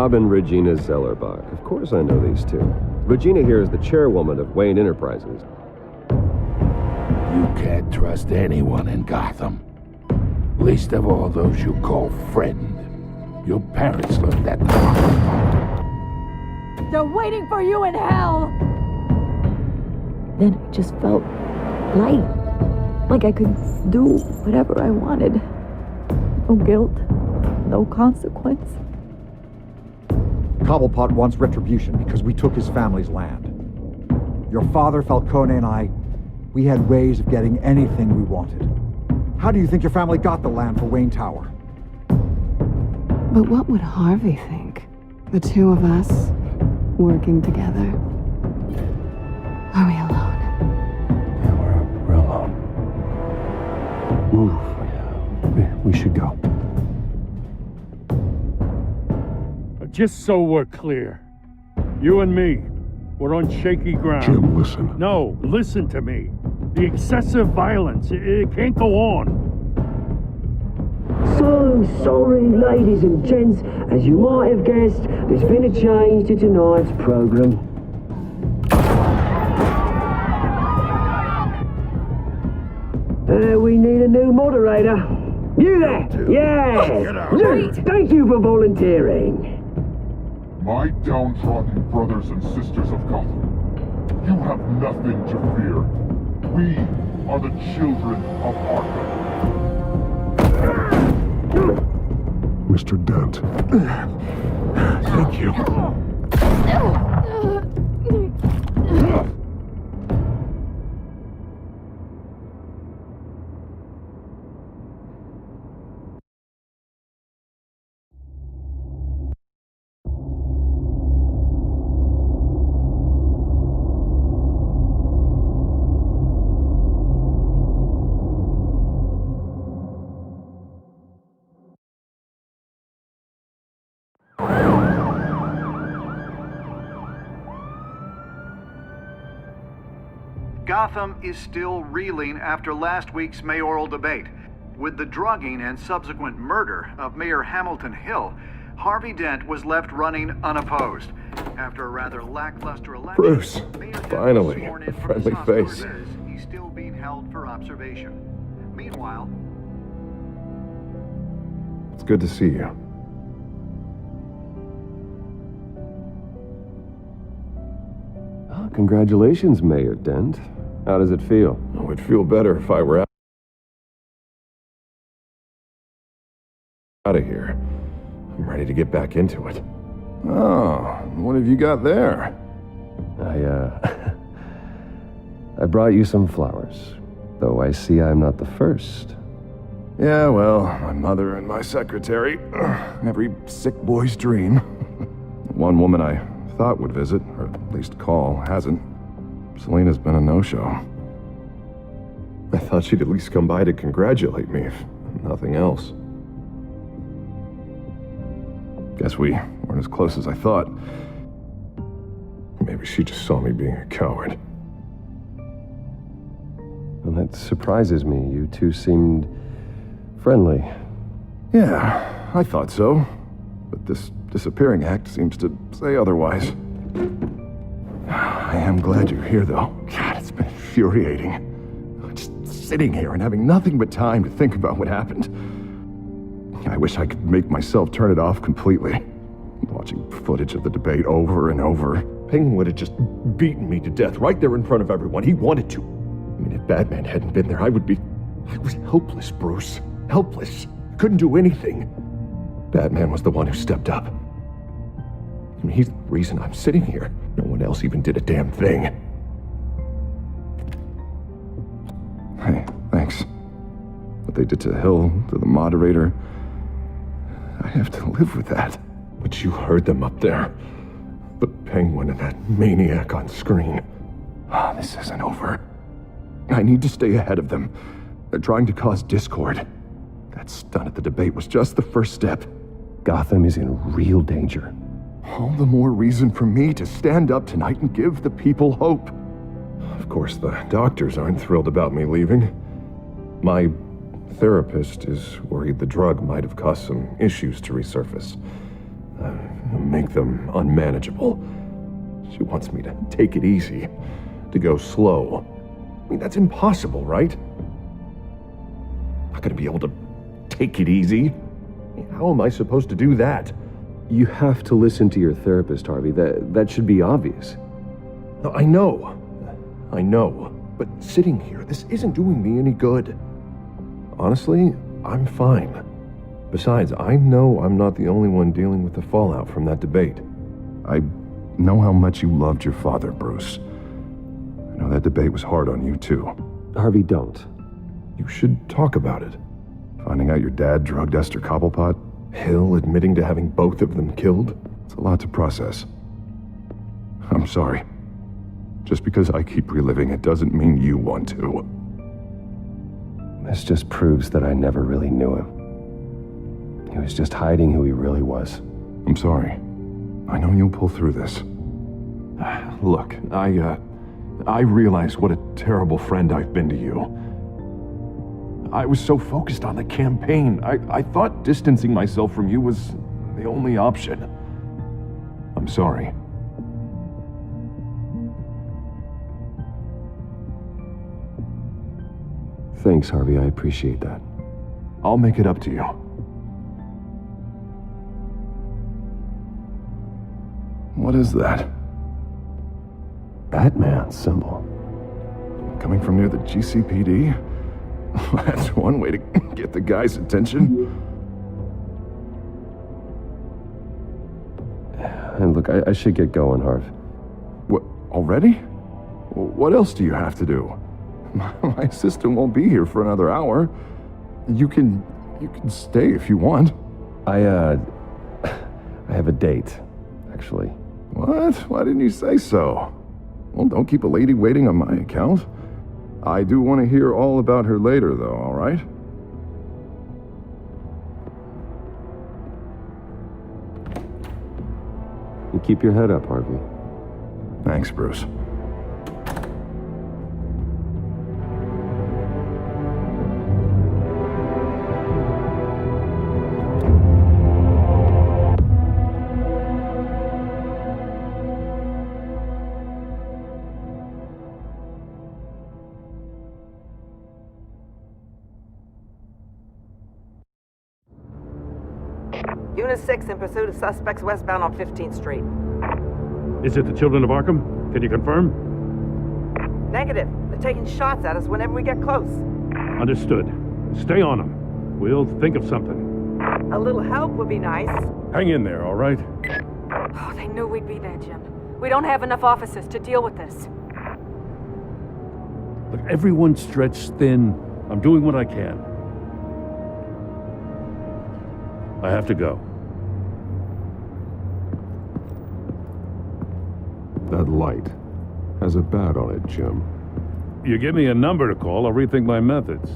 Rob and Regina Zellerbach. Of course I know these two. Regina here is the chairwoman of Wayne Enterprises. You can't trust anyone in Gotham. Least of all those you call friend. Your parents learned that the hard way. They're waiting for you in hell! Then I just felt light. Like I could do whatever I wanted. No guilt, no consequence. Cobblepot wants retribution because we took his family's land. Your father, Falcone, and I, we had ways of getting anything we wanted. How do you think your family got the land for Wayne Tower? But what would Harvey think? The two of us, working together. Are we alone? Yeah, we're alone. Move. We should go. Just so we're clear, you and me, we're on shaky ground. Jim, listen. No, listen to me. The excessive violence, it can't go on. So sorry, ladies and gents. As you might have guessed, there's been a change to tonight's program. We need a new moderator. You there? Yeah! Thank you for volunteering. My downtrodden brothers and sisters of Gotham, you have nothing to fear. We are the children of Arkham. Mr. Dent. Thank you. Gotham is still reeling after last week's mayoral debate. With the drugging and subsequent murder of Mayor Hamilton Hill, Harvey Dent was left running unopposed. After a rather lackluster election, Bruce, Mayor Dent finally, was sworn in a from friendly Los face. Cortez. He's still being held for observation. Meanwhile, It's good to see you. Oh, congratulations, Mayor Dent. How does it feel? Oh, it'd feel better if I were out of here. I'm ready to get back into it. Oh, what have you got there? I brought you some flowers, though I see I'm not the first. Yeah, well, my mother and my secretary, every sick boy's dream. One woman I thought would visit, or at least call, hasn't. Selena's been a no-show. I thought she'd at least come by to congratulate me, if nothing else. Guess we weren't as close as I thought. Maybe she just saw me being a coward. Well, that surprises me. You two seemed friendly. Yeah, I thought so. But this disappearing act seems to say otherwise. I am glad you're here, though. God, it's been infuriating. Just sitting here and having nothing but time to think about what happened. I wish I could make myself turn it off completely. Watching footage of the debate over and over. Penguin would have just beaten me to death right there in front of everyone. He wanted to. I mean, if Batman hadn't been there, I was helpless, Bruce. Helpless. Couldn't do anything. Batman was the one who stepped up. I mean, he's the reason I'm sitting here. No one else even did a damn thing. Hey, thanks. What they did to Hill, to the moderator, I have to live with that. But you heard them up there. The Penguin and that maniac on screen. This isn't over. I need to stay ahead of them. They're trying to cause discord. That stunt at the debate was just the first step. Gotham is in real danger. All the more reason for me to stand up tonight and give the people hope. Of course, the doctors aren't thrilled about me leaving. My therapist is worried the drug might have caused some issues to resurface. make them unmanageable. She wants me to take it easy, to go slow. I mean, that's impossible, right? I'm not gonna be able to take it easy. How am I supposed to do that? You have to listen to your therapist, Harvey. That should be obvious. No, I know. But sitting here, this isn't doing me any good. Honestly, I'm fine. Besides, I know I'm not the only one dealing with the fallout from that debate. I know how much you loved your father, Bruce. I know that debate was hard on you, too. Harvey, don't. You should talk about it. Finding out your dad drugged Esther Cobblepot? Hill admitting to having both of them killed? It's a lot to process. I'm sorry. Just because I keep reliving it doesn't mean you want to. This just proves that I never really knew him. He was just hiding who he really was. I'm sorry. I know you'll pull through this. Look, I realize what a terrible friend I've been to you. I was so focused on the campaign. I thought distancing myself from you was the only option. I'm sorry. Thanks, Harvey. I appreciate that. I'll make it up to you. What is that? Batman's symbol. Coming from near the GCPD? That's one way to get the guy's attention. And look, I should get going, Harv. What, already? What else do you have to do? My assistant won't be here for another hour. You can stay if you want. I have a date, actually. What? Why didn't you say so? Well, don't keep a lady waiting on my account. I do want to hear all about her later, though, all right? You keep your head up, Harvey. Thanks, Bruce. Unit 6 in pursuit of suspects westbound on 15th Street. Is it the Children of Arkham? Can you confirm? Negative. They're taking shots at us whenever we get close. Understood. Stay on them. We'll think of something. A little help would be nice. Hang in there, all right? Oh, they knew we'd be there, Jim. We don't have enough officers to deal with this. Look, everyone's stretched thin. I'm doing what I can. I have to go. That light has a bat on it, Jim. You give me a number to call, I'll rethink my methods.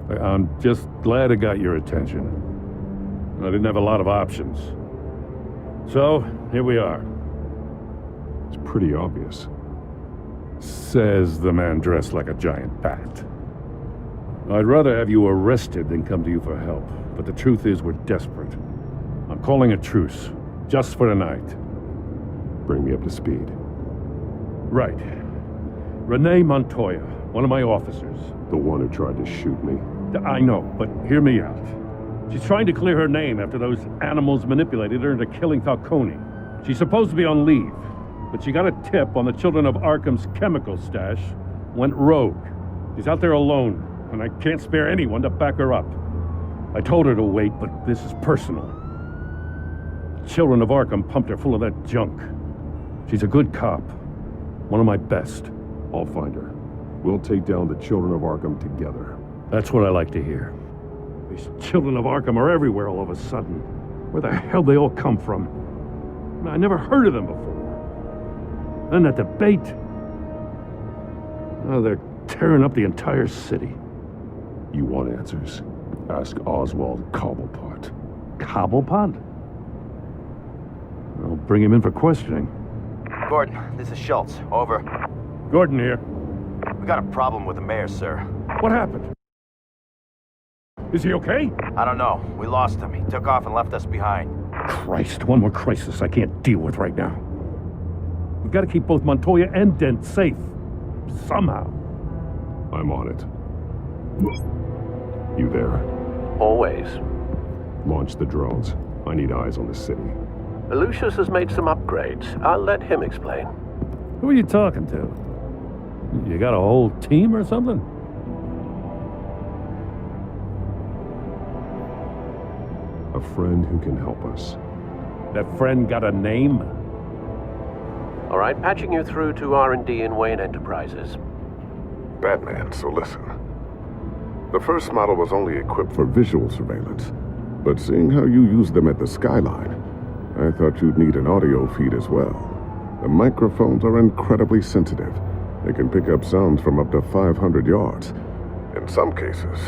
I'm just glad it got your attention. I didn't have a lot of options. So, here we are. It's pretty obvious. Says the man dressed like a giant bat. I'd rather have you arrested than come to you for help, but the truth is we're desperate. I'm calling a truce, just for tonight. Bring me up to speed. Right. Renee Montoya, one of my officers. The one who tried to shoot me. I know, but hear me out. She's trying to clear her name after those animals manipulated her into killing Falcone. She's supposed to be on leave, but she got a tip on the Children of Arkham's chemical stash, went rogue. She's out there alone, and I can't spare anyone to back her up. I told her to wait, but this is personal. Children of Arkham pumped her full of that junk. She's a good cop. One of my best. I'll find her. We'll take down the Children of Arkham together. That's what I like to hear. These Children of Arkham are everywhere all of a sudden. Where the hell they all come from? I never heard of them before. Then that debate. Oh, they're tearing up the entire city. You want answers? Ask Oswald Cobblepot. Cobblepot? I'll bring him in for questioning. Gordon, this is Schultz. Over. Gordon here. We got a problem with the mayor, sir. What happened? Is he okay? I don't know. We lost him. He took off and left us behind. Christ, one more crisis I can't deal with right now. We've got to keep both Montoya and Dent safe. Somehow. I'm on it. You there? Always. Launch the drones. I need eyes on the city. Lucius has made some upgrades. I'll let him explain. Who are you talking to? You got a whole team or something? A friend who can help us. That friend got a name? All right, patching you through to R&D in Wayne Enterprises. Batman, so listen. The first model was only equipped for visual surveillance, but seeing how you use them at the skyline, I thought you'd need an audio feed as well. The microphones are incredibly sensitive. They can pick up sounds from up to 500 yards. In some cases,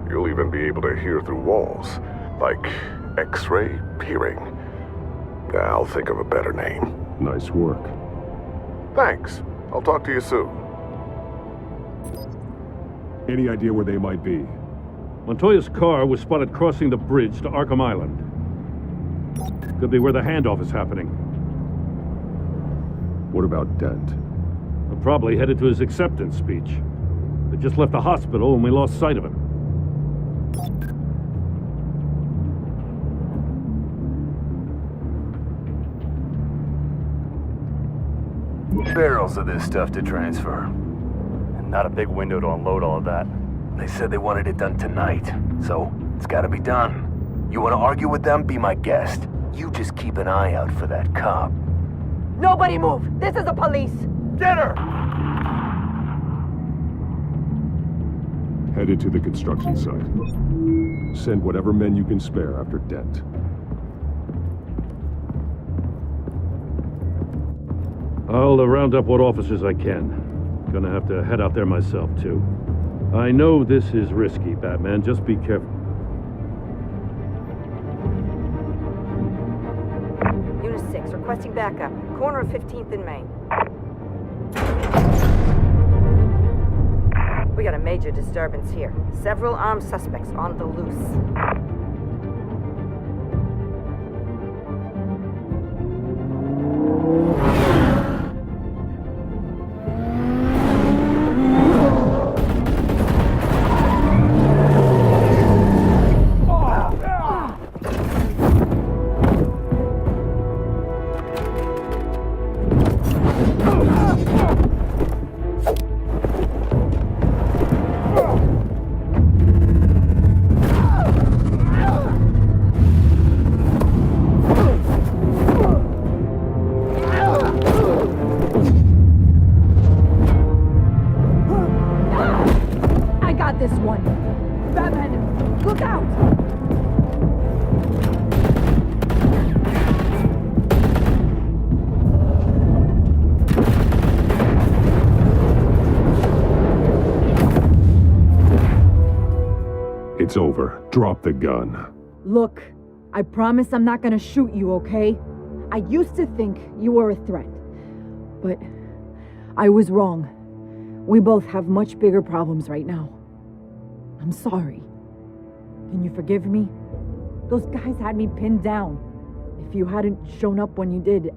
you'll even be able to hear through walls, like X-ray peering. I'll think of a better name. Nice work. Thanks. I'll talk to you soon. Any idea where they might be? Montoya's car was spotted crossing the bridge to Arkham Island. Could be where the handoff is happening. What about Dent? They're probably headed to his acceptance speech. They just left the hospital and we lost sight of him. Barrels of this stuff to transfer. And not a big window to unload all of that. They said they wanted it done tonight, so it's gotta be done. You wanna argue with them? Be my guest. You just keep an eye out for that cop. Nobody move! This is the police! Get her! Headed to the construction site. Send whatever men you can spare after Dent. I'll round up what officers I can. Gonna have to head out there myself, too. I know this is risky, Batman. Just be careful. Unit 6, requesting backup. Corner of 15th and Main. We got a major disturbance here. Several armed suspects on the loose. This one. Batman, look out! It's over. Drop the gun. Look, I promise I'm not gonna shoot you, okay? I used to think you were a threat, but I was wrong. We both have much bigger problems right now. I'm sorry. Can you forgive me? Those guys had me pinned down. If you hadn't shown up when you did,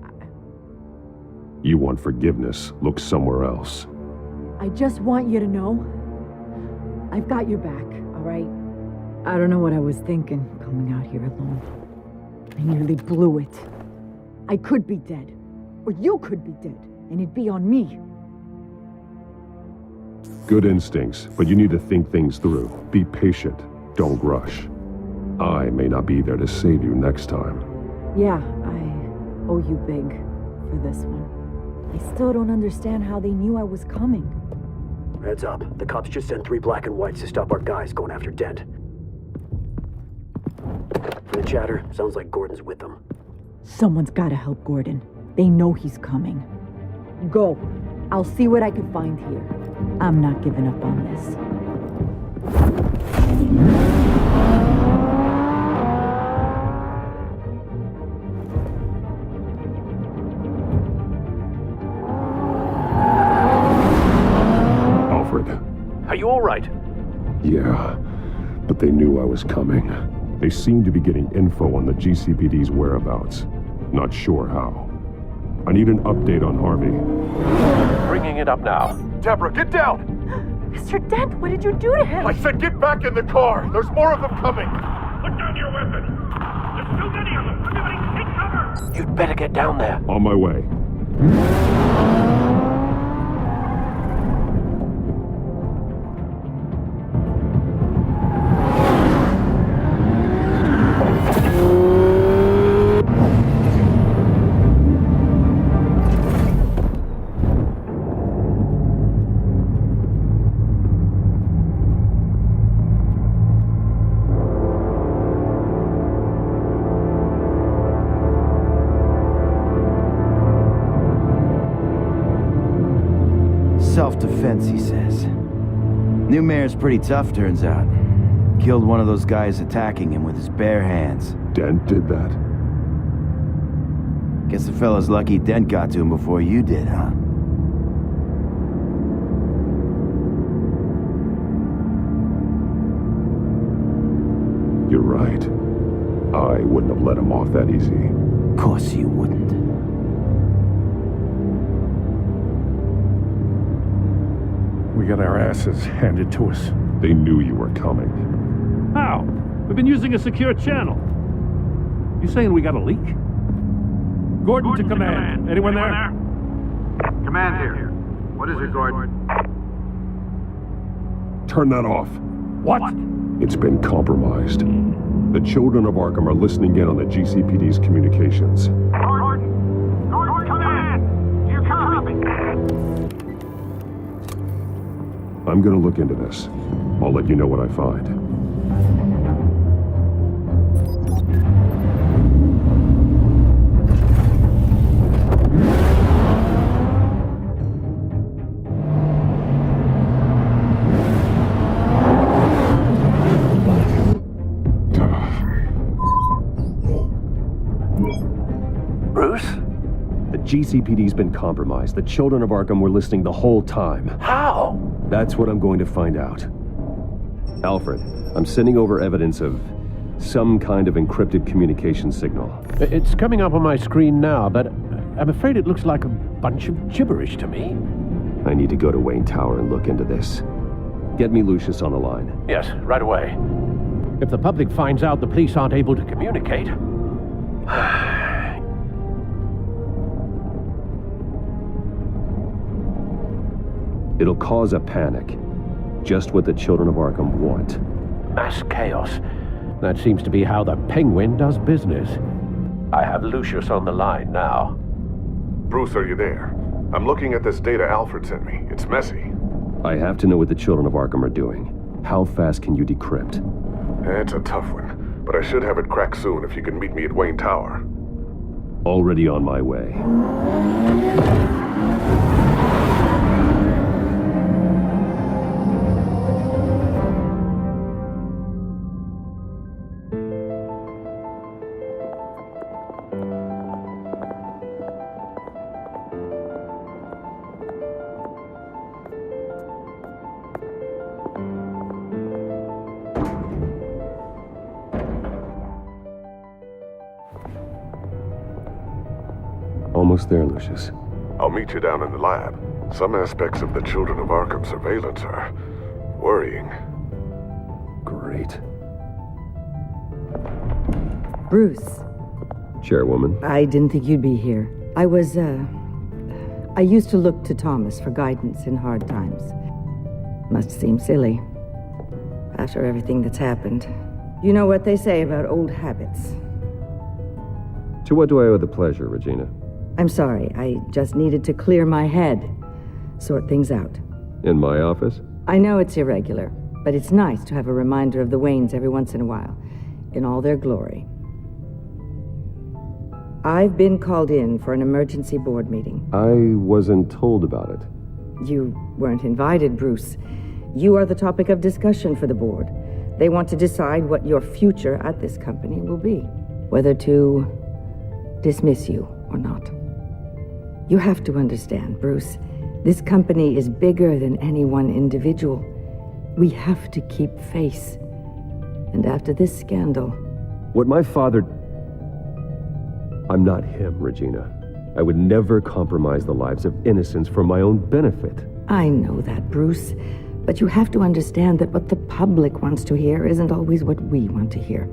You want forgiveness, look somewhere else. I just want you to know, I've got your back, all right? I don't know what I was thinking coming out here alone. I nearly blew it. I could be dead, or you could be dead, and it'd be on me. Good instincts, but you need to think things through. Be patient. Don't rush. I may not be there to save you next time. Yeah, I owe you big for this one. I still don't understand how they knew I was coming. Heads up. The cops just sent 3 black and whites to stop our guys going after Dent. From the chatter, sounds like Gordon's with them. Someone's gotta help Gordon. They know he's coming. Go. I'll see what I can find here. I'm not giving up on this. Alfred. Are you all right? Yeah, but they knew I was coming. They seem to be getting info on the GCPD's whereabouts. Not sure how. I need an update on Harvey. Bringing it up now. Deborah, get down! Mr. Dent, what did you do to him? I said get back in the car! There's more of them coming! Put down your weapon! There's too many of them! Everybody take cover! You'd better get down there. On my way. Self-defense, he says. New mayor's pretty tough, turns out. Killed one of those guys attacking him with his bare hands. Dent did that? Guess the fella's lucky Dent got to him before you did, huh? You're right. I wouldn't have let him off that easy. Of course you wouldn't. We got our asses handed to us. They knew you were coming. How? We've been using a secure channel. You saying we got a leak? Gordon to command. Anyone there? Command here. What is it, Gordon? Turn that off. What? It's been compromised. The children of Arkham are listening in on the GCPD's communications. Gordon! Gordon, command! Do you copy? I'm gonna look into this. I'll let you know what I find. Bruce? The GCPD's been compromised. The children of Arkham were listening the whole time. How? That's what I'm going to find out. Alfred, I'm sending over evidence of some kind of encrypted communication signal. It's coming up on my screen now, but I'm afraid it looks like a bunch of gibberish to me. I need to go to Wayne Tower and look into this. Get me Lucius on the line. Yes, right away. If the public finds out the police aren't able to communicate... It'll cause a panic. Just what the children of Arkham want. Mass chaos. That seems to be how the Penguin does business. I have Lucius on the line now. Bruce, are you there? I'm looking at this data Alfred sent me. It's messy. I have to know what the children of Arkham are doing. How fast can you decrypt? It's a tough one, but I should have it cracked soon if you can meet me at Wayne Tower. Already on my way. Almost there, Lucius. I'll meet you down in the lab. Some aspects of the Children of Arkham surveillance are worrying. Great. Bruce. Chairwoman. I didn't think you'd be here. I used to look to Thomas for guidance in hard times. Must seem silly. After everything that's happened. You know what they say about old habits. To what do I owe the pleasure, Regina? I'm sorry, I just needed to clear my head. Sort things out. In my office? I know it's irregular, but it's nice to have a reminder of the Waynes every once in a while, in all their glory. I've been called in for an emergency board meeting. I wasn't told about it. You weren't invited, Bruce. You are the topic of discussion for the board. They want to decide what your future at this company will be. Whether to dismiss you or not. You have to understand, Bruce, this company is bigger than any one individual. We have to keep face. And after this scandal, What my father... I'm not him, Regina. I would never compromise the lives of innocents for my own benefit. I know that, Bruce. But you have to understand that what the public wants to hear isn't always what we want to hear.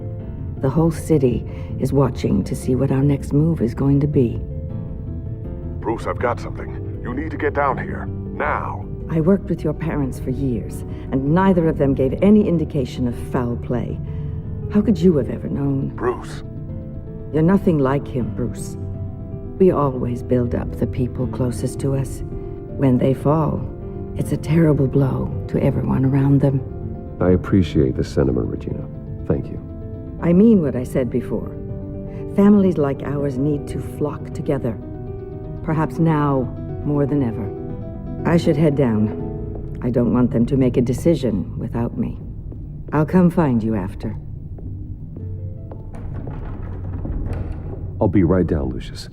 The whole city is watching to see what our next move is going to be. Bruce, I've got something. You need to get down here. Now. I worked with your parents for years, and neither of them gave any indication of foul play. How could you have ever known? Bruce. You're nothing like him, Bruce. We always build up the people closest to us. When they fall, it's a terrible blow to everyone around them. I appreciate the sentiment, Regina. Thank you. I mean what I said before. Families like ours need to flock together. Perhaps now more than ever. I should head down. I don't want them to make a decision without me. I'll come find you after. I'll be right down, Lucius.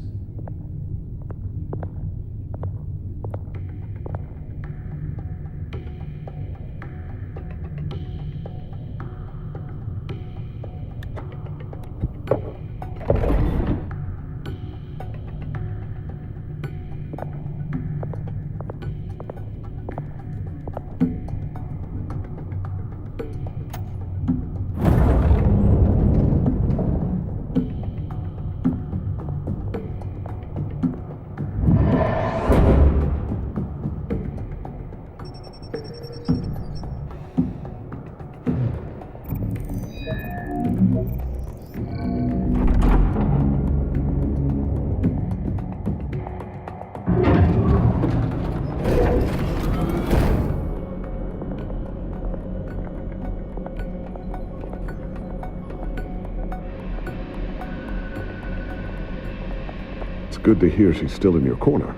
Good to hear she's still in your corner.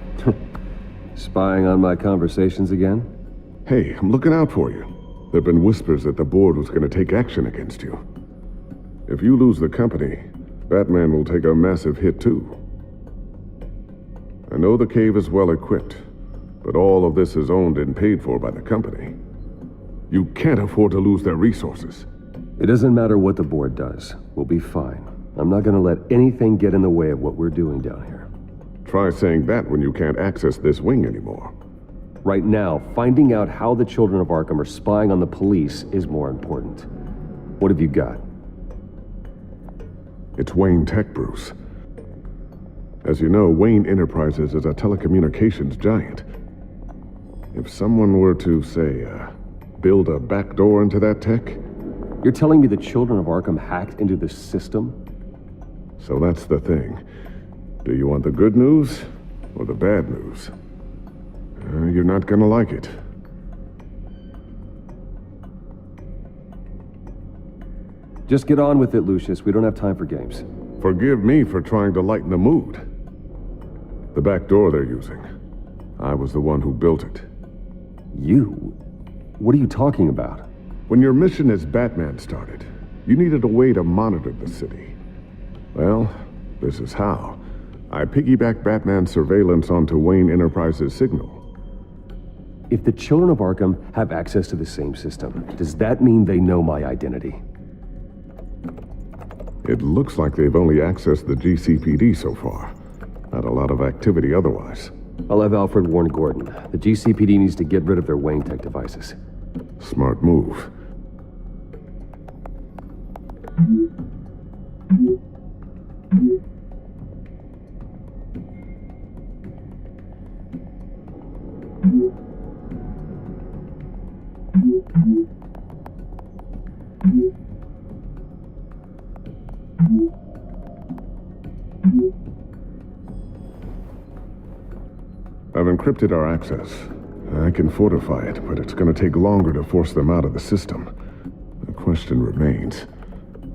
Spying on my conversations again? Hey, I'm looking out for you. There've been whispers that the board was going to take action against you. If you lose the company, Batman will take a massive hit too. I know the cave is well equipped, but all of this is owned and paid for by the company. You can't afford to lose their resources. It doesn't matter what the board does. We'll be fine. I'm not going to let anything get in the way of what we're doing down here. Try saying that when you can't access this wing anymore. Right now, finding out how the children of Arkham are spying on the police is more important. What have you got? It's Wayne Tech, Bruce. As you know, Wayne Enterprises is a telecommunications giant. If someone were to, say, build a backdoor into that tech... You're telling me the children of Arkham hacked into the system? So that's the thing. Do you want the good news or the bad news? You're not gonna like it. Just get on with it, Lucius. We don't have time for games. Forgive me for trying to lighten the mood. The back door they're using. I was the one who built it. You? What are you talking about? When your mission as Batman started, you needed a way to monitor the city. Well, this is how. I piggybacked Batman's surveillance onto Wayne Enterprises' signal. If the children of Arkham have access to the same system, does that mean they know my identity? It looks like they've only accessed the GCPD so far. Not a lot of activity otherwise. I'll have Alfred warn Gordon. The GCPD needs to get rid of their Wayne Tech devices. Smart move. I've encrypted our access. I can fortify it, but it's going to take longer to force them out of the system. The question remains,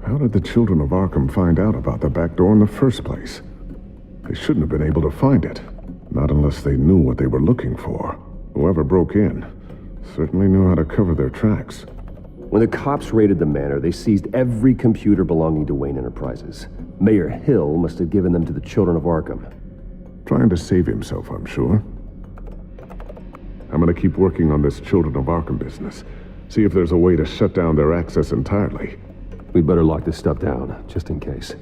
how did the children of Arkham find out about the back door in the first place? They shouldn't have been able to find it. Not unless they knew what they were looking for. Whoever broke in certainly knew how to cover their tracks. When the cops raided the manor, they seized every computer belonging to Wayne Enterprises. Mayor Hill must have given them to the children of Arkham. Trying to save himself, I'm sure. I'm gonna keep working on this Children of Arkham business. See if there's a way to shut down their access entirely. We'd better lock this stuff down, just in case.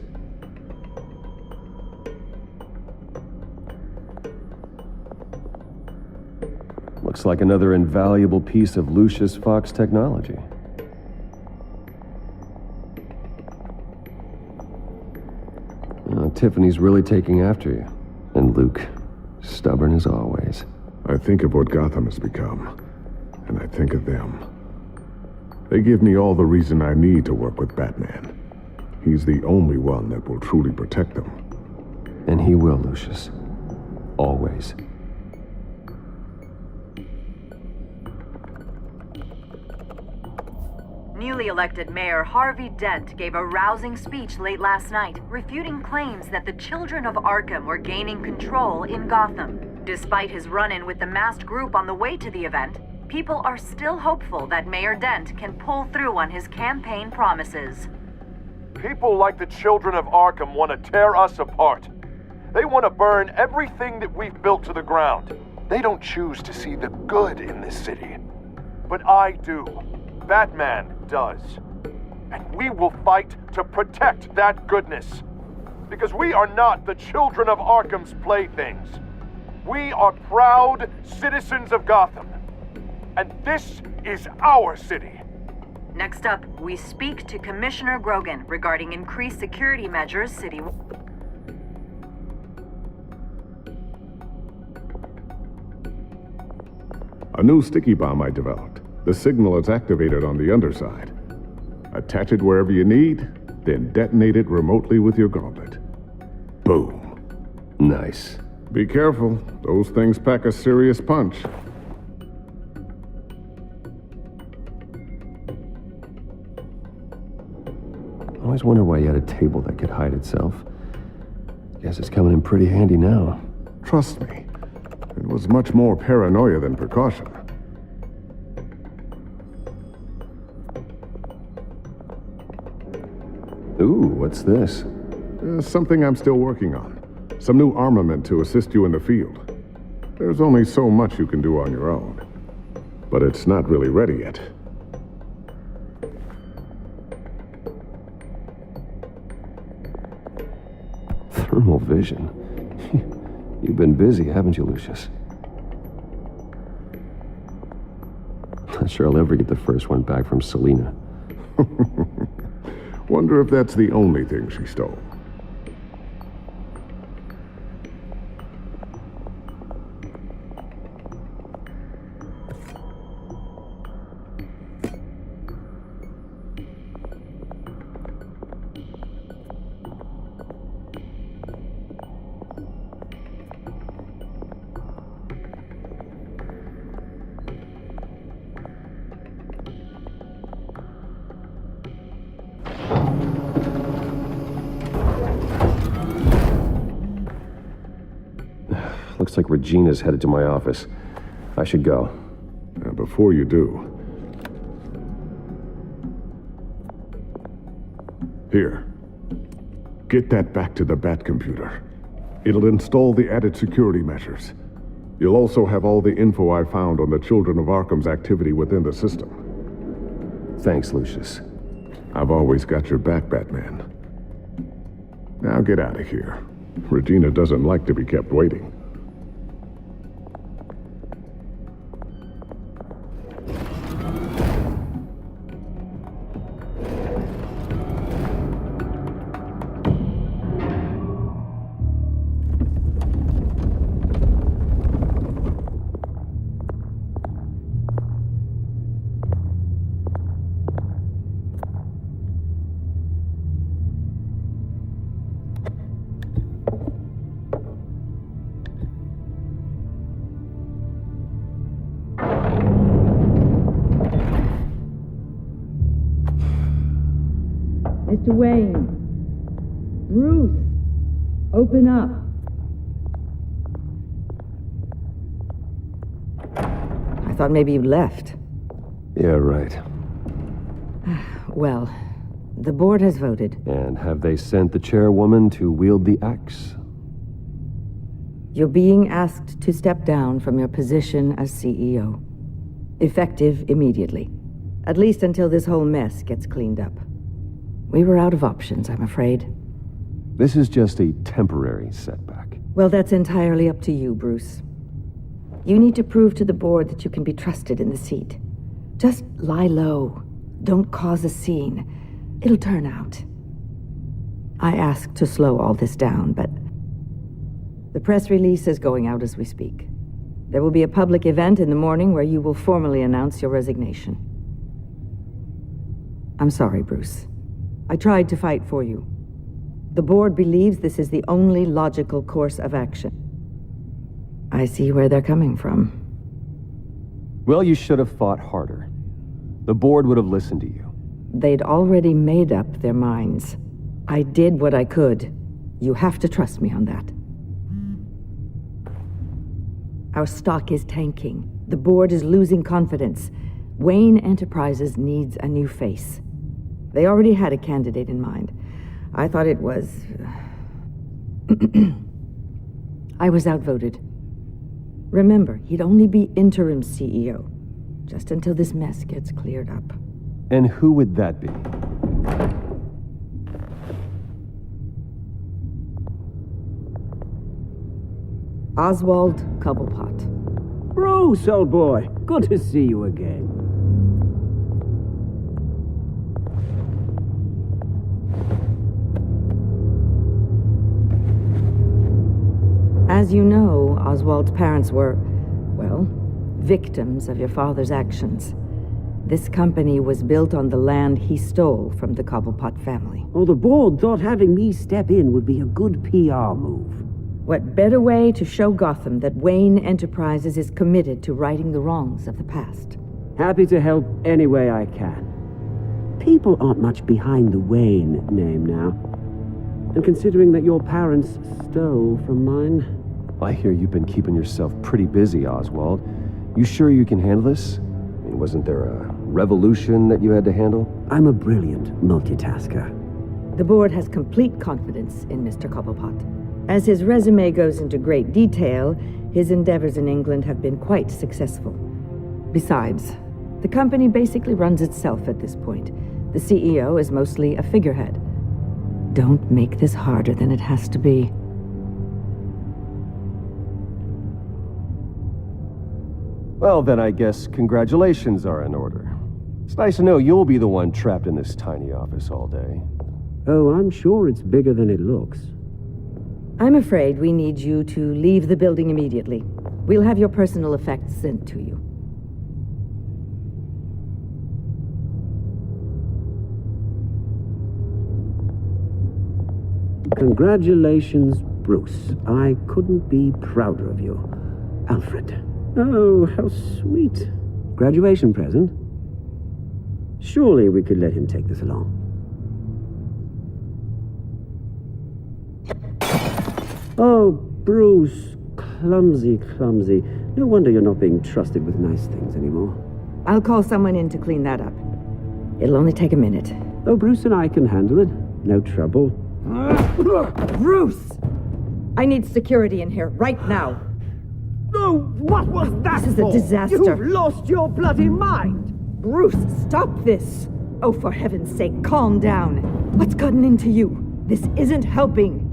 Looks like another invaluable piece of Lucius Fox technology. Tiffany's really taking after you. And Luke, stubborn as always. I think of what Gotham has become, and I think of them. They give me all the reason I need to work with Batman. He's the only one that will truly protect them. And he will, Lucius. Always. Newly elected Mayor Harvey Dent gave a rousing speech late last night, refuting claims that the children of Arkham were gaining control in Gotham. Despite his run-in with the masked group on the way to the event, people are still hopeful that Mayor Dent can pull through on his campaign promises. People like the children of Arkham want to tear us apart. They want to burn everything that we've built to the ground. They don't choose to see the good in this city. But I do. Batman does. And we will fight to protect that goodness. Because we are not the children of Arkham's playthings. We are proud citizens of Gotham. And this is our city. Next up, we speak to Commissioner Grogan regarding increased security measures city. A new sticky bomb I developed. The signal is activated on the underside. Attach it wherever you need, then detonate it remotely with your gauntlet. Boom. Nice. Be careful. Those things pack a serious punch. I always wonder why you had a table that could hide itself. Guess it's coming in pretty handy now. Trust me, it was much more paranoia than precaution. Ooh, what's this? Something I'm still working on. Some new armament to assist you in the field. There's only so much you can do on your own. But it's not really ready yet. Thermal vision. You've been busy, haven't you, Lucius? Not sure I'll ever get the first one back from Selina. Wonder if that's the only thing she stole. Looks like Regina's headed to my office. I should go. Before you do... Here. Get that back to the Bat computer. It'll install the added security measures. You'll also have all the info I found on the Children of Arkham's activity within the system. Thanks, Lucius. I've always got your back, Batman. Now get out of here. Regina doesn't like to be kept waiting. Mr. Wayne. Bruce. Open up. I thought maybe you left. Yeah, right. Well, the board has voted. And have they sent the chairwoman to wield the axe? You're being asked to step down from your position as CEO. Effective immediately. At least until this whole mess gets cleaned up. We were out of options, I'm afraid. This is just a temporary setback. Well, that's entirely up to you, Bruce. You need to prove to the board that you can be trusted in the seat. Just lie low. Don't cause a scene. It'll turn out. I asked to slow all this down, but the press release is going out as we speak. There will be a public event in the morning where you will formally announce your resignation. I'm sorry, Bruce. I tried to fight for you. The board believes this is the only logical course of action. I see where they're coming from. Well, you should have fought harder. The board would have listened to you. They'd already made up their minds. I did what I could. You have to trust me on that. Our stock is tanking. The board is losing confidence. Wayne Enterprises needs a new face. They already had a candidate in mind. I thought it was... I was outvoted. Remember, he'd only be interim CEO, just until this mess gets cleared up. And who would that be? Oswald Cobblepot. Bruce, old boy. Good to see you again. As you know, Oswald's parents were, well, victims of your father's actions. This company was built on the land he stole from the Cobblepot family. Oh, the board thought having me step in would be a good PR move. What better way to show Gotham that Wayne Enterprises is committed to righting the wrongs of the past? Happy to help any way I can. People aren't much behind the Wayne name now. And considering that your parents stole from mine... I hear you've been keeping yourself pretty busy, Oswald. You sure you can handle this? I mean, wasn't there a revolution that you had to handle? I'm a brilliant multitasker. The board has complete confidence in Mr. Cobblepot. As his resume goes into great detail, his endeavors in England have been quite successful. Besides, the company basically runs itself at this point. The CEO is mostly a figurehead. Don't make this harder than it has to be. Well, then I guess congratulations are in order. It's nice to know you'll be the one trapped in this tiny office all day. Oh, I'm sure it's bigger than it looks. I'm afraid we need you to leave the building immediately. We'll have your personal effects sent to you. Congratulations, Bruce. I couldn't be prouder of you. Alfred. Oh, how sweet. Graduation present? Surely we could let him take this along. Oh, Bruce. Clumsy, clumsy. No wonder you're not being trusted with nice things anymore. I'll call someone in to clean that up. It'll only take a minute. Oh, Bruce and I can handle it. No trouble. Bruce! I need security in here, right now. No, what was that This is a disaster. You've lost your bloody mind! Bruce, stop this! Oh, for heaven's sake, calm down. What's gotten into you? This isn't helping.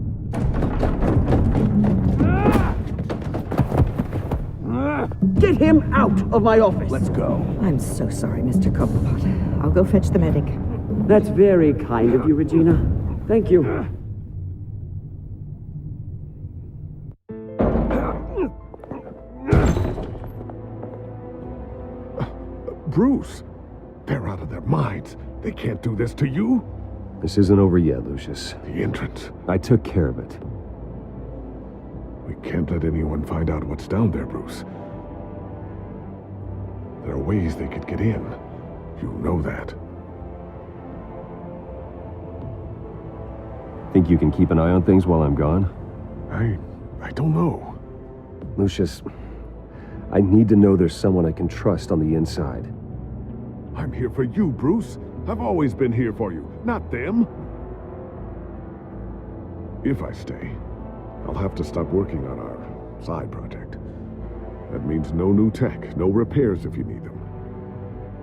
Get him out of my office! Let's go. I'm so sorry, Mr. Cobblepot. I'll go fetch the medic. That's very kind of you, Regina. Thank you. Bruce, they're out of their minds. They can't do this to you. This isn't over yet, Lucius. The entrance. I took care of it. We can't let anyone find out what's down there, Bruce. There are ways they could get in. You know that. Think you can keep an eye on things while I'm gone? I don't know. Lucius, I need to know there's someone I can trust on the inside. I'm here for you, Bruce. I've always been here for you, not them. If I stay, I'll have to stop working on our side project. That means no new tech, no repairs if you need them.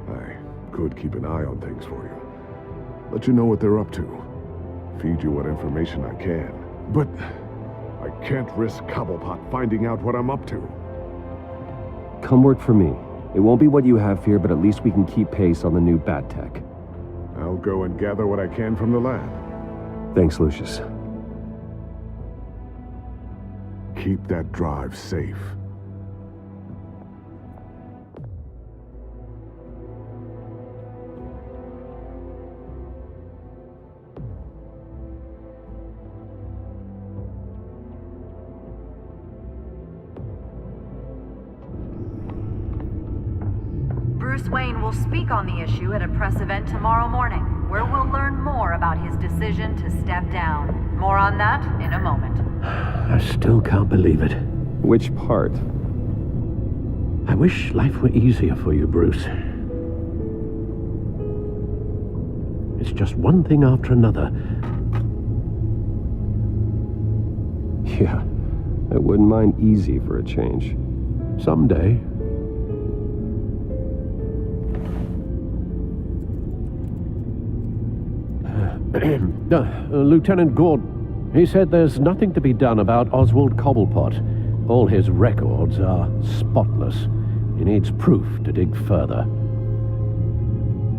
I could keep an eye on things for you. let you know what they're up to. Feed you what information I can. But I can't risk Cobblepot finding out what I'm up to. Come work for me. It won't be what you have here, but at least we can keep pace on the new bat tech. I'll go and gather what I can from the lab. Thanks, Lucius. Keep that drive safe. Bruce Wayne will speak on the issue at a press event tomorrow morning, where we'll learn more about his decision to step down. More on that in a moment. I still can't believe it. Which part? I wish life were easier for you, Bruce. It's just one thing after another. Yeah, I wouldn't mind easy for a change. Someday. Lieutenant Gordon, he said there's nothing to be done about Oswald Cobblepot. All his records are spotless. He needs proof to dig further.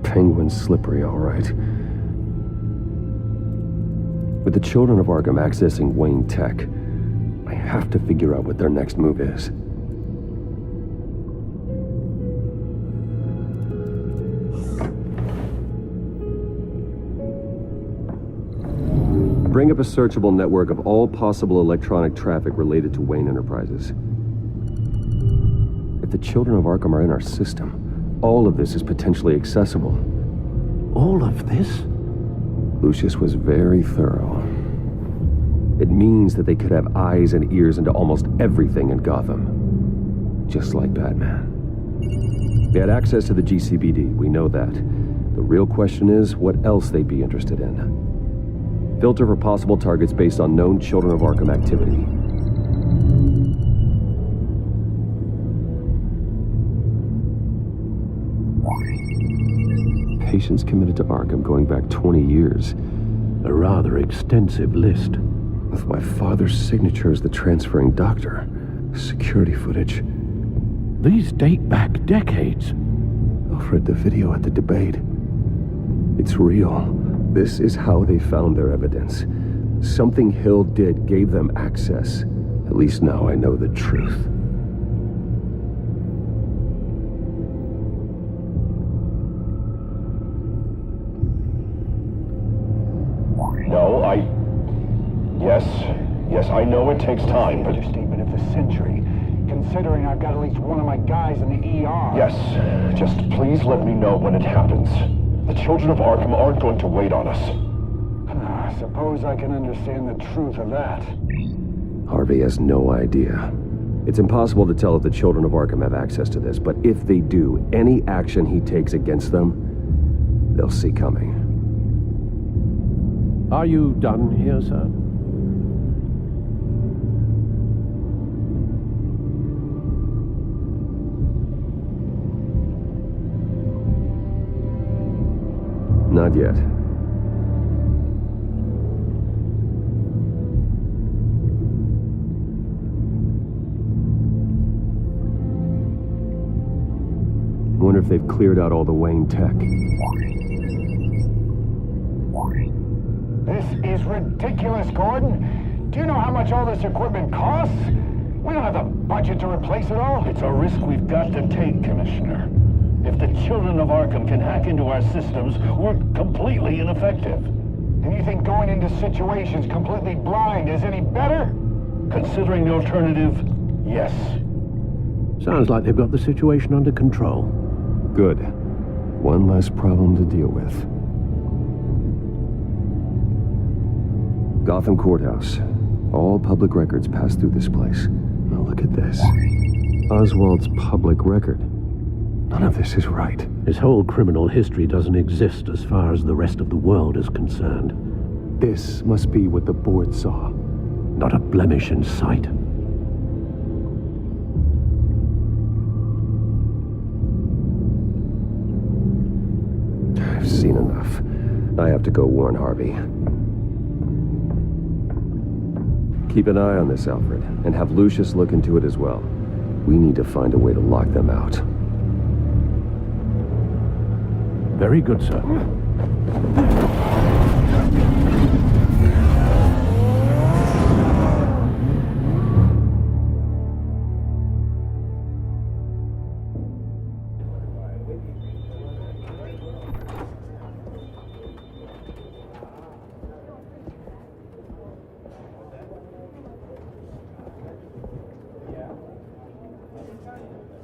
Penguin's slippery, all right. With the children of Arkham accessing Wayne Tech, I have to figure out what their next move is. Bring up a searchable network of all possible electronic traffic related to Wayne Enterprises. If the children of Arkham are in our system, all of this is potentially accessible. All of this? Lucius was very thorough. It means that they could have eyes and ears into almost everything in Gotham. Just like Batman. They had access to the GCPD, we know that. The real question is, what else they'd be interested in. Filter for possible targets based on known Children of Arkham activity. Patients committed to Arkham going back 20 years. A rather extensive list. With my father's signature as the transferring doctor. Security footage. These date back decades. Alfred, the video at the debate. It's real. This is how they found their evidence. Something Hill did gave them access. At least now I know the truth. No, Yes, I know it takes time, but... Understatement of the century, considering I've got at least one of my guys in the ER. Yes, just please let me know when it happens. The children of Arkham aren't going to wait on us. I suppose I can understand the truth of that. Harvey has no idea. It's impossible to tell if the children of Arkham have access to this, but if they do, any action he takes against them, they'll see coming. Are you done here, sir? Not yet. Wonder if they've cleared out all the Wayne tech. This is ridiculous, Gordon. Do you know how much all this equipment costs? We don't have the budget to replace it all. It's a risk we've got to take, Commissioner. If the children of Arkham can hack into our systems, we're completely ineffective. And you think going into situations completely blind is any better? Considering the alternative, yes. Sounds like they've got the situation under control. Good. One less problem to deal with. Gotham Courthouse. All public records pass through this place. Now look at this. Oswald's public record. None of this is right. His whole criminal history doesn't exist as far as the rest of the world is concerned. This must be what the board saw. Not a blemish in sight. I've seen enough. I have to go warn Harvey. Keep an eye on this, Alfred, and have Lucius look into it as well. We need to find a way to lock them out. Very good, sir.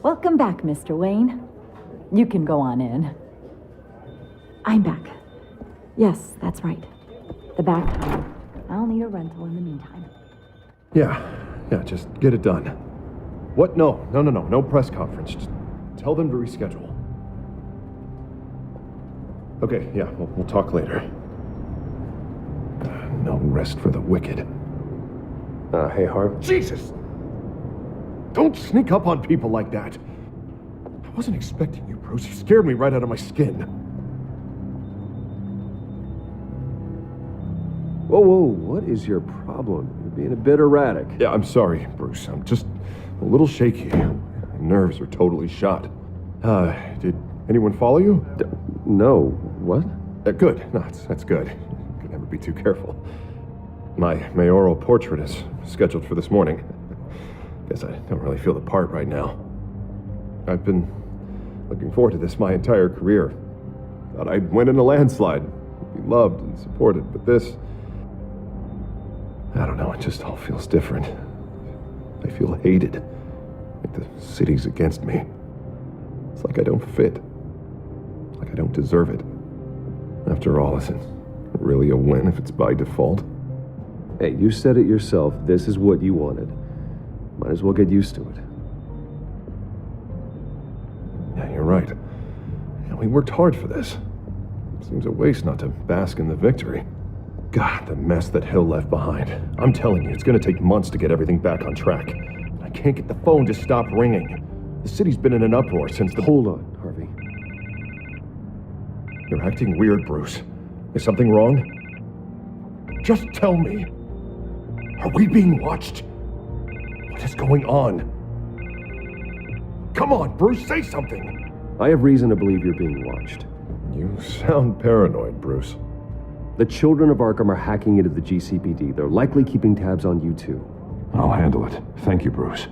Welcome back, Mr. Wayne. You can go on in. I'm back. Yes, that's right. The back home. I'll need a rental in the meantime. Yeah, just get it done. What? No press conference. Just tell them to reschedule. Okay, yeah, we'll talk later. No rest for the wicked. Hey, Harv. Jesus! Don't sneak up on people like that. I wasn't expecting you, Bruce. You scared me right out of my skin. Whoa, what is your problem? You're being a bit erratic. Yeah, I'm sorry, Bruce. I'm just a little shaky. My nerves are totally shot. Did anyone follow you? No. What? Good. No, that's good. You can never be too careful. My mayoral portrait is scheduled for this morning. Guess I don't really feel the part right now. I've been looking forward to this my entire career. Thought I'd win in a landslide, be loved and supported, but this... I don't know, it just all feels different. I feel hated. Like the city's against me. It's like I don't fit. Like I don't deserve it. After all, is it really a win if it's by default? Hey, you said it yourself. This is what you wanted. Might as well get used to it. Yeah, you're right. Yeah, we worked hard for this. Seems a waste not to bask in the victory. God, the mess that Hill left behind. I'm telling you, it's gonna take months to get everything back on track. I can't get the phone to stop ringing. The city's been in an uproar since the... Hold on, Harvey. You're acting weird, Bruce. Is something wrong? Just tell me. Are we being watched? What is going on? Come on, Bruce, say something! I have reason to believe you're being watched. You sound paranoid, Bruce. The children of Arkham are hacking into the GCPD. They're likely keeping tabs on you too. I'll handle it. Thank you, Bruce.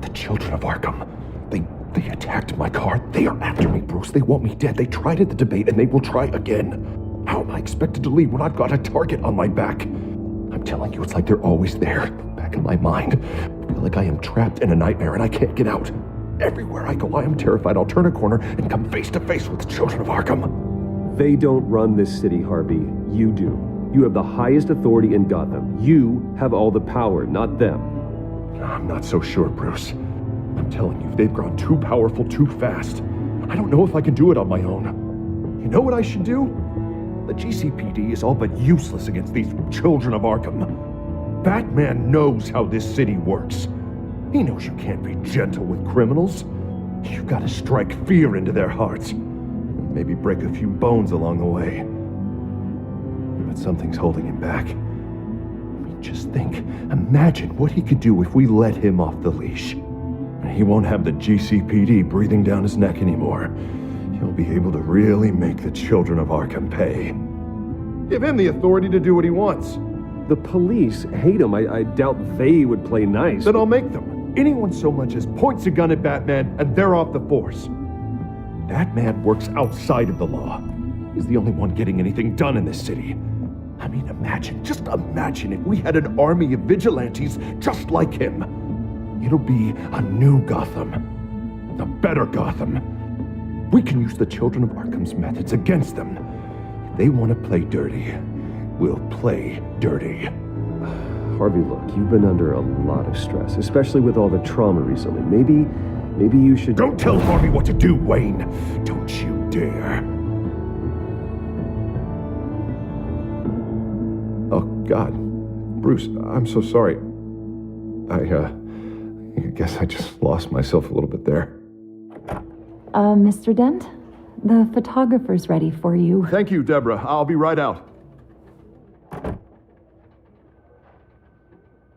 The children of Arkham. They attacked my car. They are after me, Bruce. They want me dead. They tried at the debate, and they will try again. How am I expected to leave when I've got a target on my back? I'm telling you, it's like they're always there, back in my mind. I feel like I am trapped in a nightmare, and I can't get out. Everywhere I go, I am terrified I'll turn a corner and come face to face with the children of Arkham. They don't run this city, Harvey. You do. You have the highest authority in Gotham. You have all the power, not them. I'm not so sure, Bruce. I'm telling you, they've grown too powerful too fast. I don't know if I can do it on my own. You know what I should do? The GCPD is all but useless against these children of Arkham. Batman knows how this city works. He knows you can't be gentle with criminals. You've got to strike fear into their hearts. Maybe break a few bones along the way. But something's holding him back. I mean, just think. Imagine what he could do if we let him off the leash. He won't have the GCPD breathing down his neck anymore. He'll be able to really make the children of Arkham pay. Give him the authority to do what he wants. The police hate him. I doubt they would play nice. Then I'll make them. Anyone so much as points a gun at Batman, and they're off the force. That man works outside of the law. He's the only one getting anything done in this city. I mean, just imagine if we had an army of vigilantes just like him. It'll be a new Gotham. A better Gotham. We can use the children of Arkham's methods against them. If they want to play dirty, we'll play dirty. Harvey, look, you've been under a lot of stress, especially with all the trauma recently. Maybe you should... Don't tell Harvey what to do, Wayne. Don't you dare. Oh, God. Bruce, I'm so sorry. I guess I just lost myself a little bit there. Mr. Dent? The photographer's ready for you. Thank you, Deborah. I'll be right out.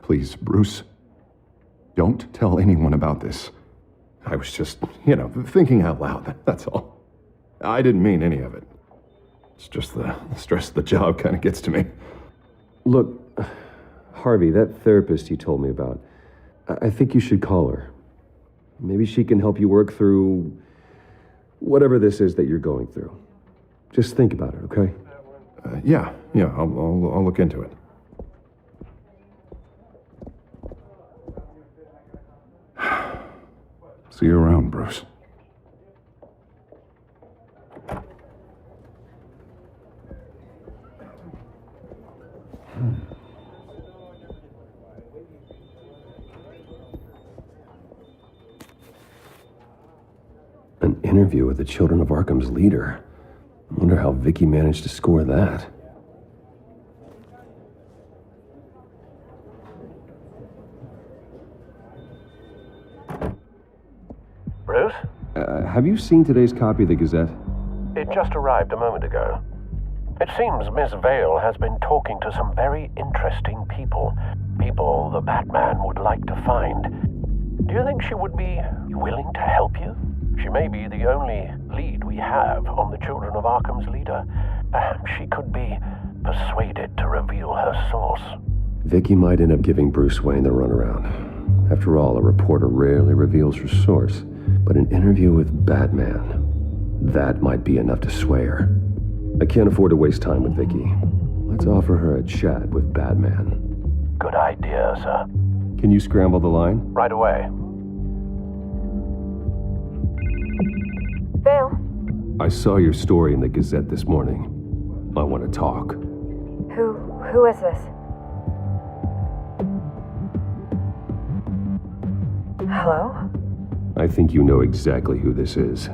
Please, Bruce, don't tell anyone about this. I was just, thinking out loud, that's all. I didn't mean any of it. It's just the stress of the job kind of gets to me. Look, Harvey, that therapist you told me about, I think you should call her. Maybe she can help you work through whatever this is that you're going through. Just think about it, okay? Yeah, I'll look into it. See you around, Bruce. An interview with the Children of Arkham's leader. I wonder how Vicky managed to score that. Bruce? Have you seen today's copy of the Gazette? It just arrived a moment ago. It seems Miss Vale has been talking to some very interesting people. People the Batman would like to find. Do you think she would be willing to help you? She may be the only lead we have on the Children of Arkham's leader. Perhaps she could be persuaded to reveal her source. Vicky might end up giving Bruce Wayne the runaround. After all, a reporter rarely reveals her source. But an interview with Batman, that might be enough to sway her. I can't afford to waste time with Vicky. Let's offer her a chat with Batman. Good idea, sir. Can you scramble the line? Right away. Vale? I saw your story in the Gazette this morning. I want to talk. Who is this? Hello? I think you know exactly who this is.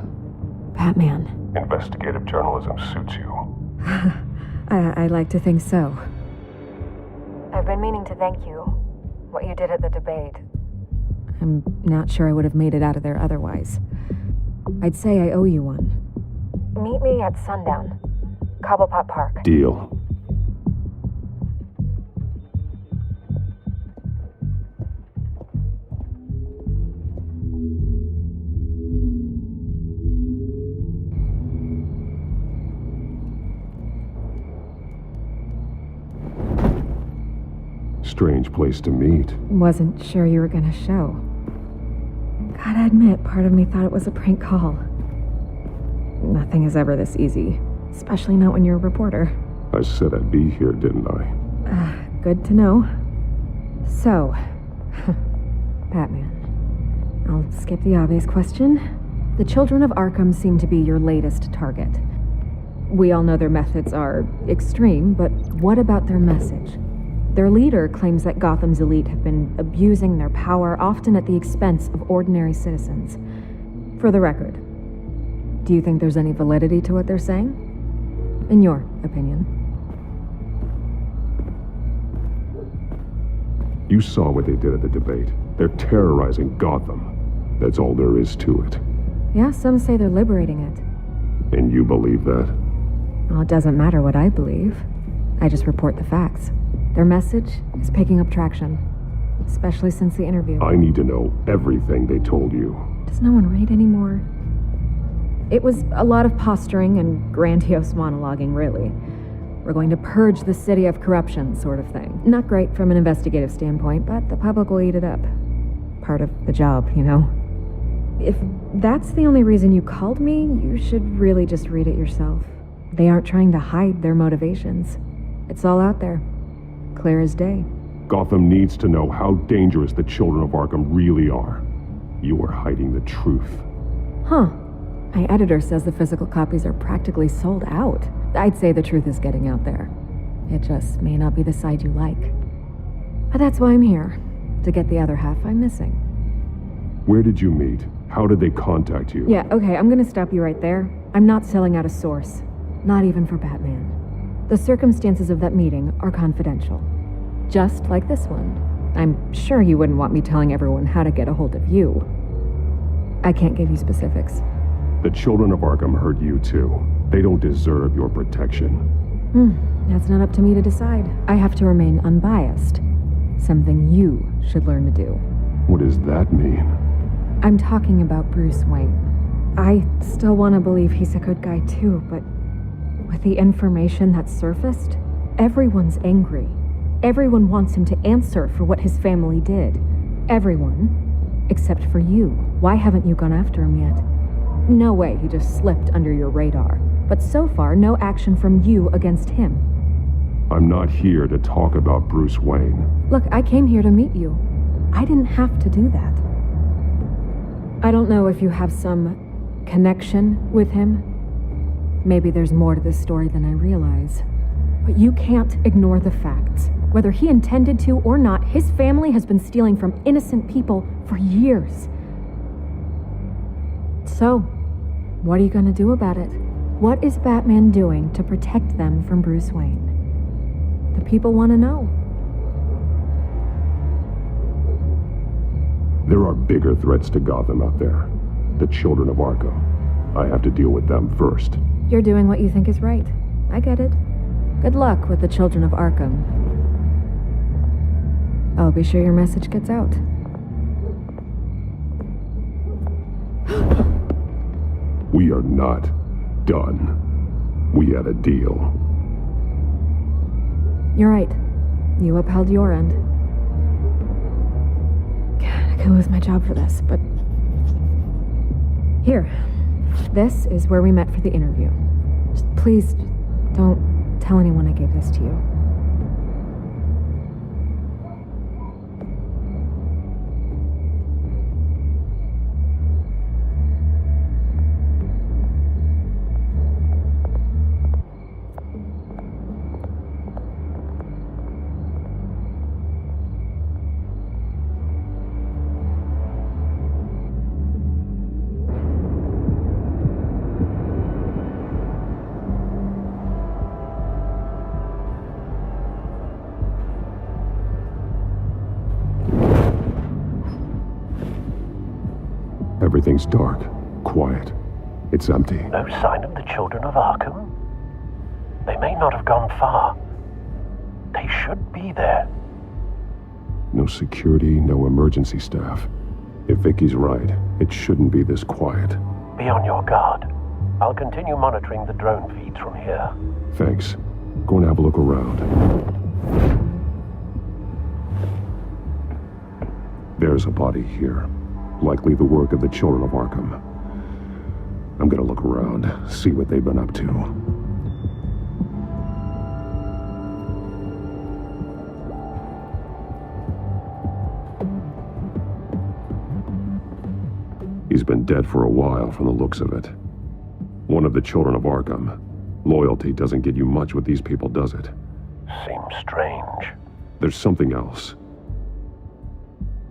Batman. Investigative journalism suits you. I like to think so. I've been meaning to thank you. What you did at the debate. I'm not sure I would have made it out of there otherwise. I'd say I owe you one. Meet me at sundown. Cobblepot Park. Deal. Strange place to meet. Wasn't sure you were gonna show. Gotta admit, part of me thought it was a prank call. Nothing is ever this easy, especially not when you're a reporter. I said I'd be here, didn't I? Good to know. So, Batman. I'll skip the obvious question. The Children of Arkham seem to be your latest target. We all know their methods are extreme, but what about their message? Their leader claims that Gotham's elite have been abusing their power, often at the expense of ordinary citizens. For the record, do you think there's any validity to what they're saying? In your opinion? You saw what they did at the debate. They're terrorizing Gotham. That's all there is to it. Yeah, some say they're liberating it. And you believe that? Well, it doesn't matter what I believe. I just report the facts. Their message is picking up traction, especially since the interview. I need to know everything they told you. Does no one read anymore? It was a lot of posturing and grandiose monologuing, really. We're going to purge the city of corruption, sort of thing. Not great from an investigative standpoint, but the public will eat it up. Part of the job, you know? If that's the only reason you called me, you should really just read it yourself. They aren't trying to hide their motivations. It's all out there. Clear as day. Gotham needs to know how dangerous the Children of Arkham really are. You are hiding the truth. Huh. My editor says the physical copies are practically sold out. I'd say the truth is getting out there. It just may not be the side you like. But that's why I'm here. To get the other half I'm missing. Where did you meet? How did they contact you? Yeah, okay, I'm gonna stop you right there. I'm not selling out a source. Not even for Batman. The circumstances of that meeting are confidential. Just like this one. I'm sure you wouldn't want me telling everyone how to get a hold of you. I can't give you specifics. The children of Arkham hurt you too. They don't deserve your protection. That's not up to me to decide. I have to remain unbiased. Something you should learn to do. What does that mean? I'm talking about Bruce Wayne. I still want to believe he's a good guy too, but with the information that's surfaced, everyone's angry. Everyone wants him to answer for what his family did. Everyone, except for you. Why haven't you gone after him yet? No way he just slipped under your radar. But so far, no action from you against him. I'm not here to talk about Bruce Wayne. Look, I came here to meet you. I didn't have to do that. I don't know if you have some connection with him. Maybe there's more to this story than I realize. But you can't ignore the facts. Whether he intended to or not, his family has been stealing from innocent people for years. So, what are you gonna do about it? What is Batman doing to protect them from Bruce Wayne? The people want to know. There are bigger threats to Gotham out there. The children of Arkham. I have to deal with them first. You're doing what you think is right. I get it. Good luck with the children of Arkham. I'll be sure your message gets out. We are not done. We had a deal. You're right. You upheld your end. God, I could lose my job for this, but... Here. This is where we met for the interview. Just please, don't tell anyone I gave this to you. Everything's dark, quiet. It's empty. No sign of the children of Arkham? They may not have gone far. They should be there. No security, no emergency staff. If Vicky's right, it shouldn't be this quiet. Be on your guard. I'll continue monitoring the drone feeds from here. Thanks. Go and have a look around. There's a body here. Likely the work of the children of Arkham. I'm gonna look around, see what they've been up to. He's been dead for a while from the looks of it. One of the children of Arkham. Loyalty doesn't get you much with these people, does it? Seems strange. There's something else.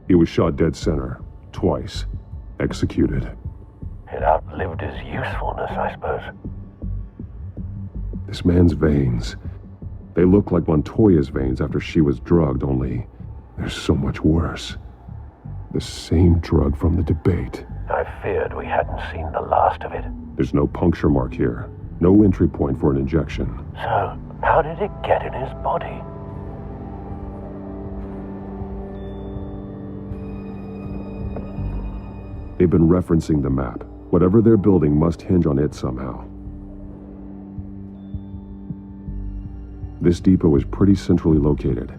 He was shot dead center. Twice. Executed. It outlived his usefulness, I suppose. This man's veins. They look like Montoya's veins after she was drugged, only they're so much worse. The same drug from the debate. I feared we hadn't seen the last of it. There's no puncture mark here. No entry point for an injection. So, how did it get in his body? They've been referencing the map. Whatever they're building must hinge on it somehow. This depot is pretty centrally located.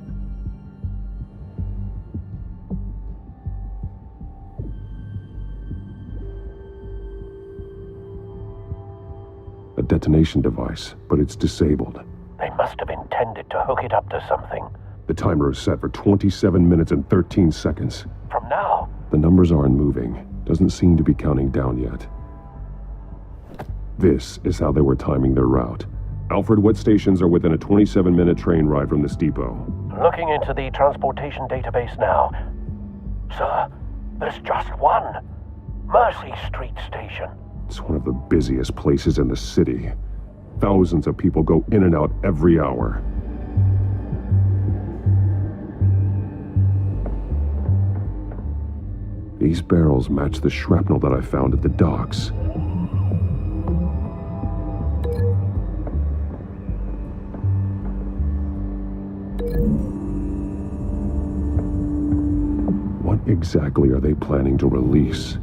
A detonation device, but it's disabled. They must have intended to hook it up to something. The timer is set for 27 minutes and 13 seconds. From now? The numbers aren't moving. Doesn't seem to be counting down yet. This is how they were timing their route. Alfred, what stations are within a 27-minute train ride from this depot? Looking into the transportation database now. Sir, there's just one. Mercy Street Station. It's one of the busiest places in the city. Thousands of people go in and out every hour. These barrels match the shrapnel that I found at the docks. exactly are they planning to release?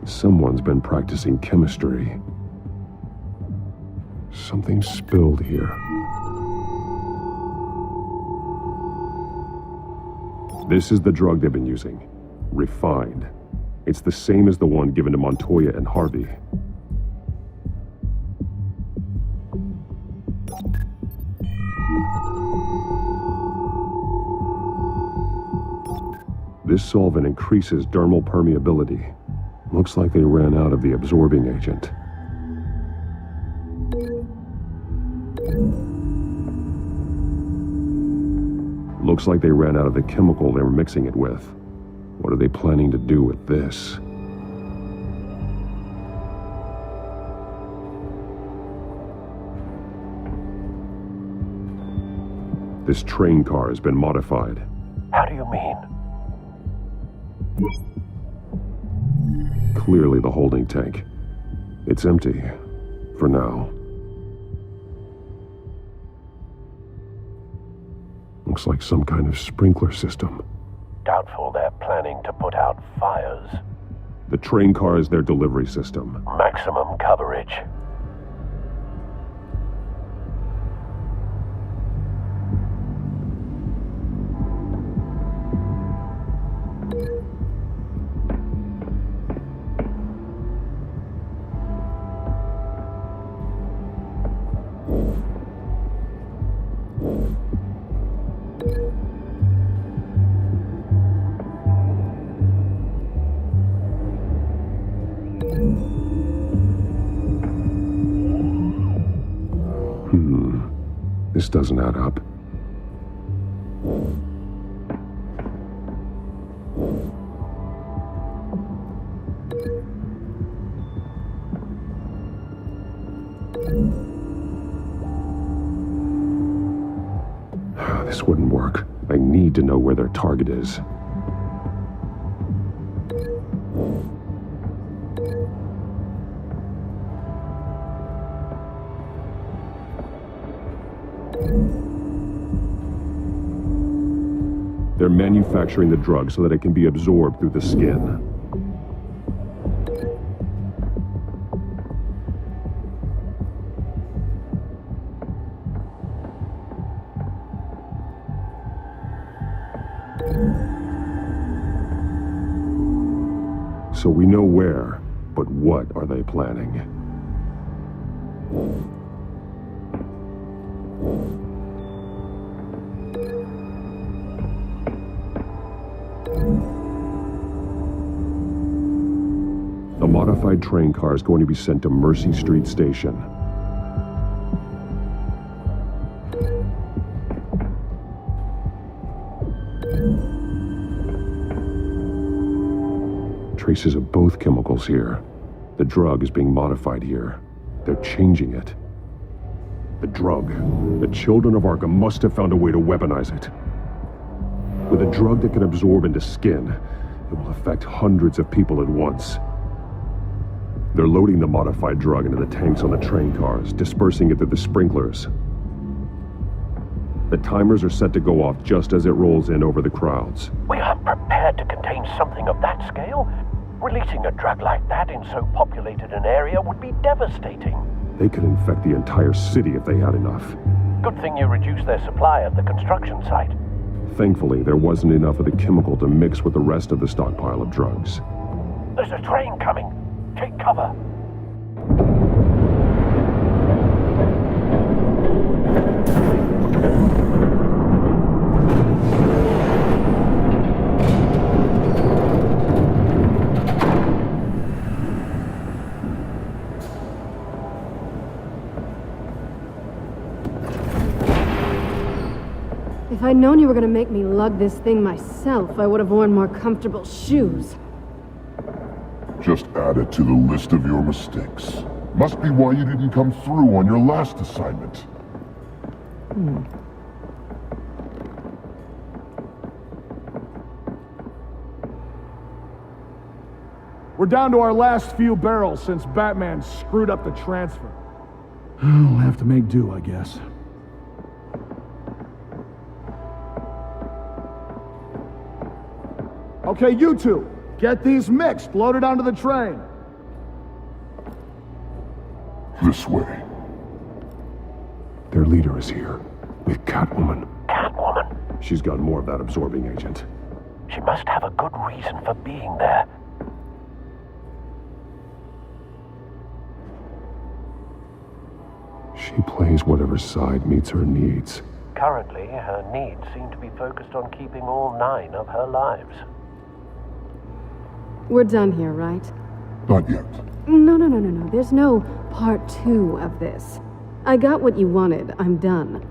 Someone's been practicing chemistry. Something spilled here. This is the drug they've been using. Refined. It's the same as the one given to Montoya and Harvey. This solvent increases dermal permeability. Looks like they ran out of the absorbing agent. Looks like they ran out of the chemical they were mixing it with. What are they planning to do with this? This train car has been modified. How do you mean? Clearly the holding tank. It's empty. For now. Looks like some kind of sprinkler system. Doubtful they're planning to put out fires. The train car is their delivery system. Maximum coverage. This doesn't add up. This wouldn't work. I need to know where their target is. They're manufacturing the drug so that it can be absorbed through the skin. So we know where, but what are they planning? The modified train car is going to be sent to Mercy Street Station. Traces of both chemicals here. The drug is being modified here. They're changing it. The drug. The children of Arkham must have found a way to weaponize it. With a drug that can absorb into skin, it will affect hundreds of people at once. They're loading the modified drug into the tanks on the train cars, dispersing it through the sprinklers. The timers are set to go off just as it rolls in over the crowds. We aren't prepared to contain something of that scale. Releasing a drug like that in so populated an area would be devastating. They could infect the entire city if they had enough. Good thing you reduced their supply at the construction site. Thankfully, there wasn't enough of the chemical to mix with the rest of the stockpile of drugs. There's a train coming. Take cover. If I'd known you were gonna make me lug this thing myself, I would have worn more comfortable shoes. Just add it to the list of your mistakes. Must be why you didn't come through on your last assignment. We're down to our last few barrels since Batman screwed up the transfer. We'll have to make do, I guess. Okay, you two, get these mixed, loaded onto the train. This way. Their leader is here, with Catwoman. Catwoman? She's got more of that absorbing agent. She must have a good reason for being there. She plays whatever side meets her needs. Currently, her needs seem to be focused on keeping all 9 of her lives. We're done here, right? Not yet. No. There's no part 2 of this. I got what you wanted. I'm done.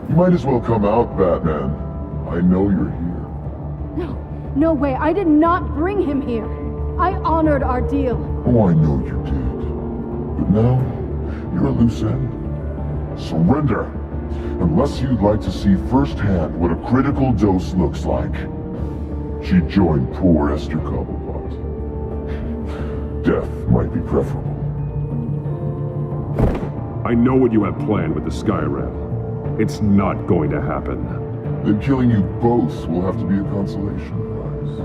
You might as well come out, Batman. I know you're here. No way. I did not bring him here. I honored our deal. Oh, I know you did. But now, you're a loose end. Surrender. Unless you'd like to see firsthand what a critical dose looks like. She joined poor Esther Cobblepot. Death might be preferable. I know what you have planned with the Skyrail. It's not going to happen. Then killing you both will have to be a consolation prize.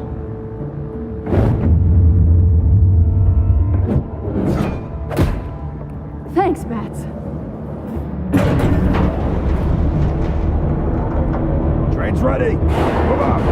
Thanks, Bats. Train's ready. Move out.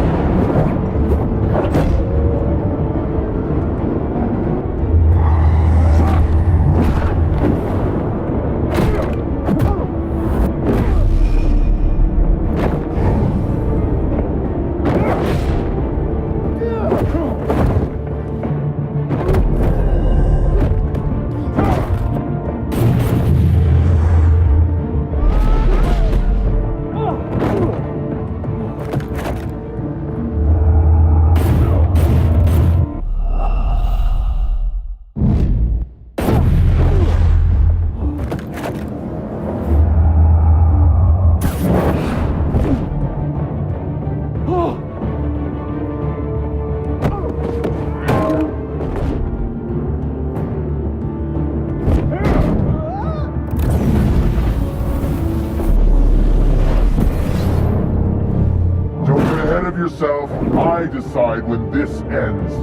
Yourself, I decide when this ends.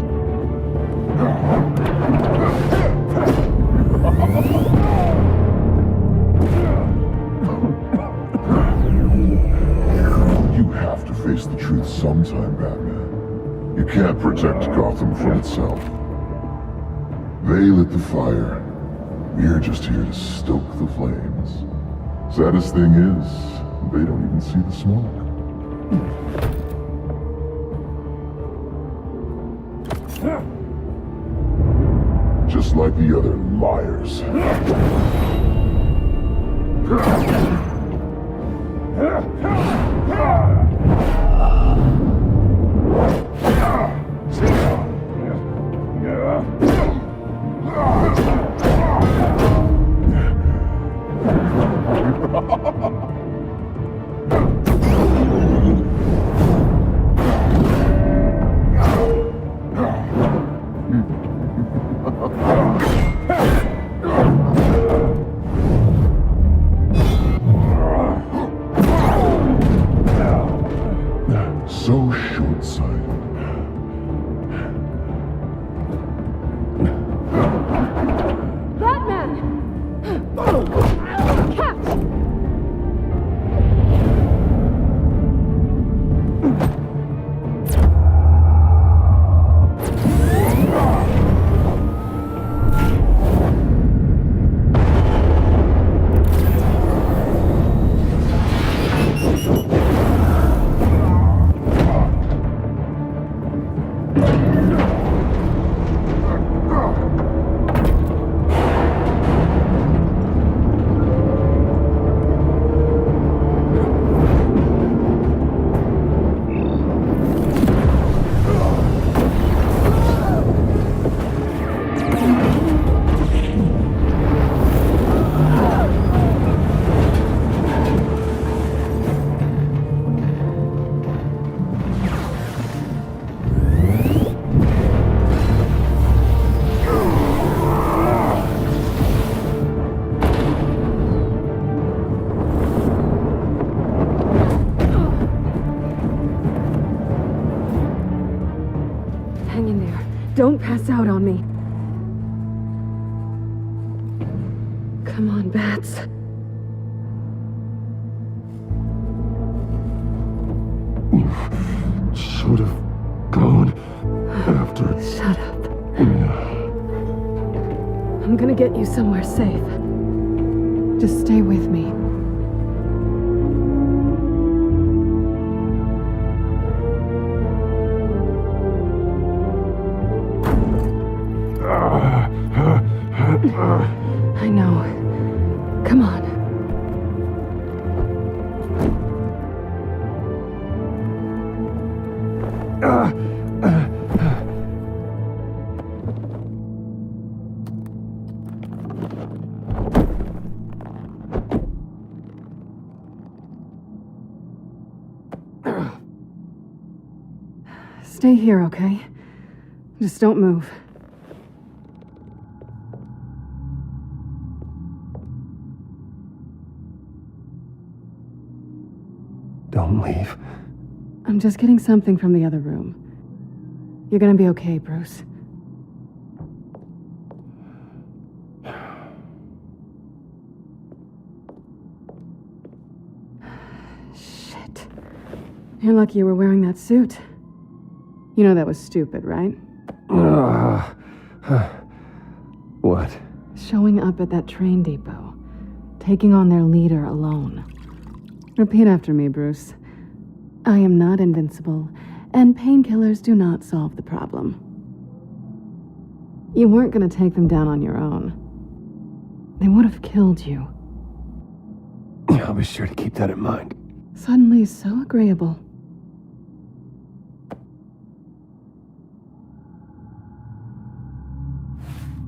You have to face the truth sometime, Batman. You can't protect Gotham from itself. They lit the fire. We're just here to stoke the flames. Saddest thing is, they don't even see the smoke. Just like the other liars. Don't pass out on me. Come on, Bats. You should have gone after... Shut up. I'm gonna get you somewhere safe. Just stay with me. I know. Come on. Stay here, okay? Just don't move. Don't leave. I'm just getting something from the other room. You're gonna be okay, Bruce. Shit. You're lucky you were wearing that suit. You know that was stupid, right? What? Showing up at that train depot. Taking on their leader alone. Repeat after me, Bruce. I am not invincible, and painkillers do not solve the problem. You weren't gonna take them down on your own. They would have killed you. I'll be sure to keep that in mind. Suddenly so agreeable.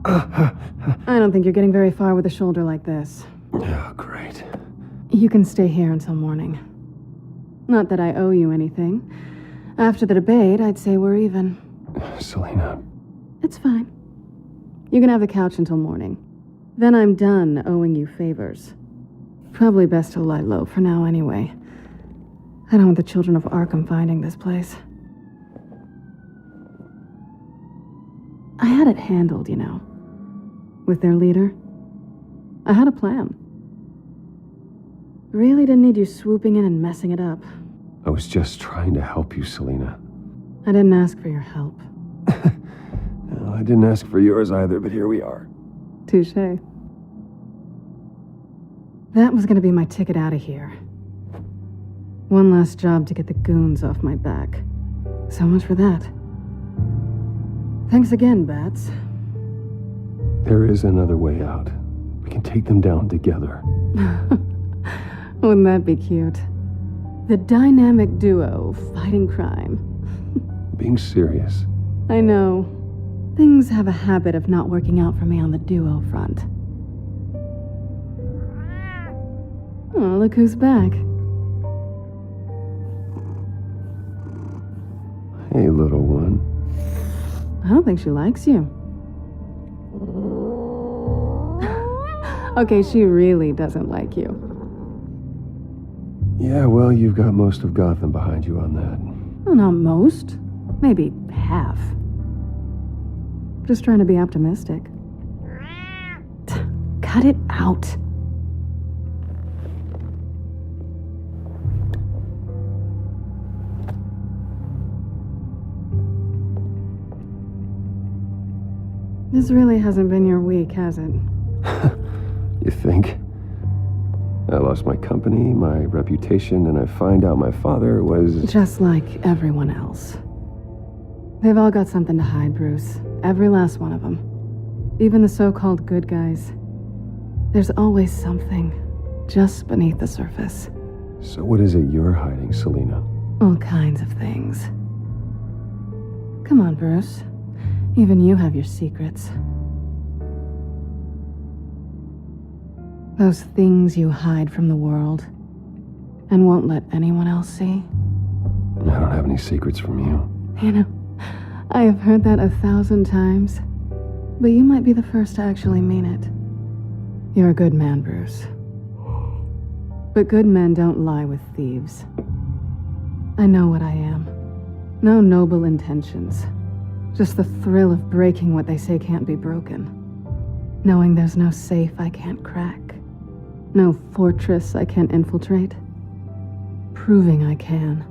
I don't think you're getting very far with a shoulder like this. Oh, great. You can stay here until morning. Not that I owe you anything. After the debate, I'd say we're even. Selina. It's fine. You can have the couch until morning. Then I'm done owing you favors. Probably best to lie low for now anyway. I don't want the children of Arkham finding this place. I had it handled, you know. With their leader. I had a plan. Really didn't need you swooping in and messing it up. I was just trying to help you, Selina. I didn't ask for your help. Well, I didn't ask for yours either, but here we are. Touché. That was gonna be my ticket out of here. One last job to get the goons off my back. So much for that. Thanks again, Bats. There is another way out. We can take them down together. Wouldn't that be cute? The dynamic duo fighting crime. Being serious. I know. Things have a habit of not working out for me on the duo front. Oh, look who's back. Hey, little one. I don't think she likes you. Okay, she really doesn't like you. Yeah, well, you've got most of Gotham behind you on that. Well, not most. Maybe half. Just trying to be optimistic. Cut it out. This really hasn't been your week, has it? You think? I lost my company, my reputation, and I find out my father was... Just like everyone else. They've all got something to hide, Bruce. Every last one of them. Even the so-called good guys. There's always something just beneath the surface. So what is it you're hiding, Selina? All kinds of things. Come on, Bruce. Even you have your secrets. Those things you hide from the world and won't let anyone else see. I don't have any secrets from you. You know, I have heard that 1,000 times, but you might be the first to actually mean it. You're a good man, Bruce. But good men don't lie with thieves. I know what I am. No noble intentions. Just the thrill of breaking what they say can't be broken. Knowing there's no safe I can't crack. No fortress I can't infiltrate. Proving I can.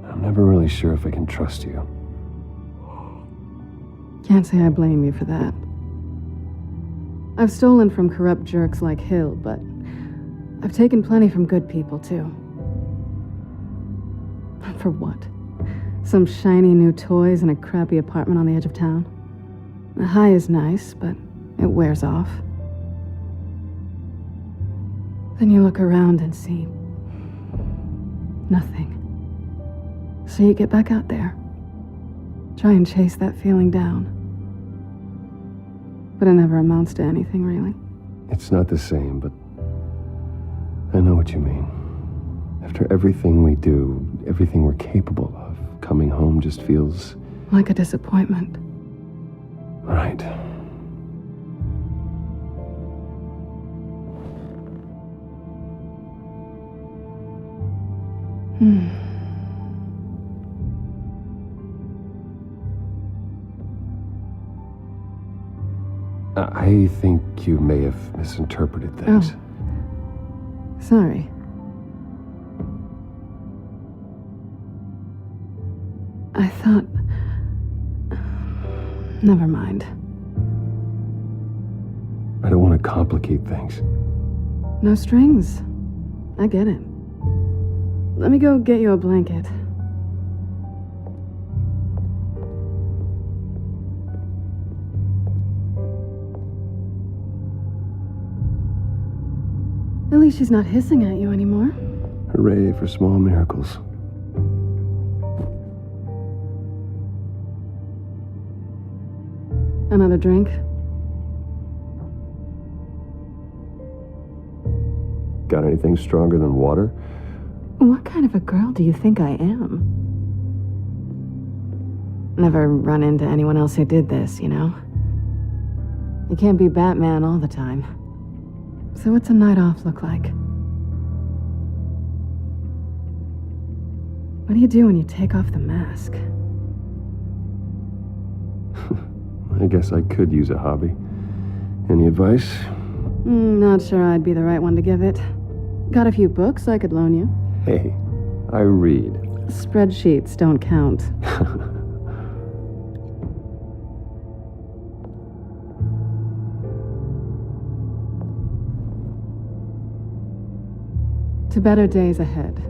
I'm never really sure if I can trust you. Can't say I blame you for that. I've stolen from corrupt jerks like Hill, but I've taken plenty from good people, too. For what? Some shiny new toys and a crappy apartment on the edge of town? The high is nice, but it wears off. Then you look around and see nothing. So you get back out there. Try and chase that feeling down. But it never amounts to anything, really. It's not the same, but I know what you mean. After everything we do, everything we're capable of, coming home just feels... like a disappointment. Right. I think you may have misinterpreted things. Oh. Sorry. I thought... Never mind. I don't want to complicate things. No strings. I get it. Let me go get you a blanket. At least she's not hissing at you anymore. Hooray for small miracles. Another drink? Got anything stronger than water? What kind of a girl do you think I am? Never run into anyone else who did this, you know? You can't be Batman all the time. So what's a night off look like? What do you do when you take off the mask? I guess I could use a hobby. Any advice? Not sure I'd be the right one to give it. Got a few books I could loan you. Hey, I read. Spreadsheets don't count. To better days ahead.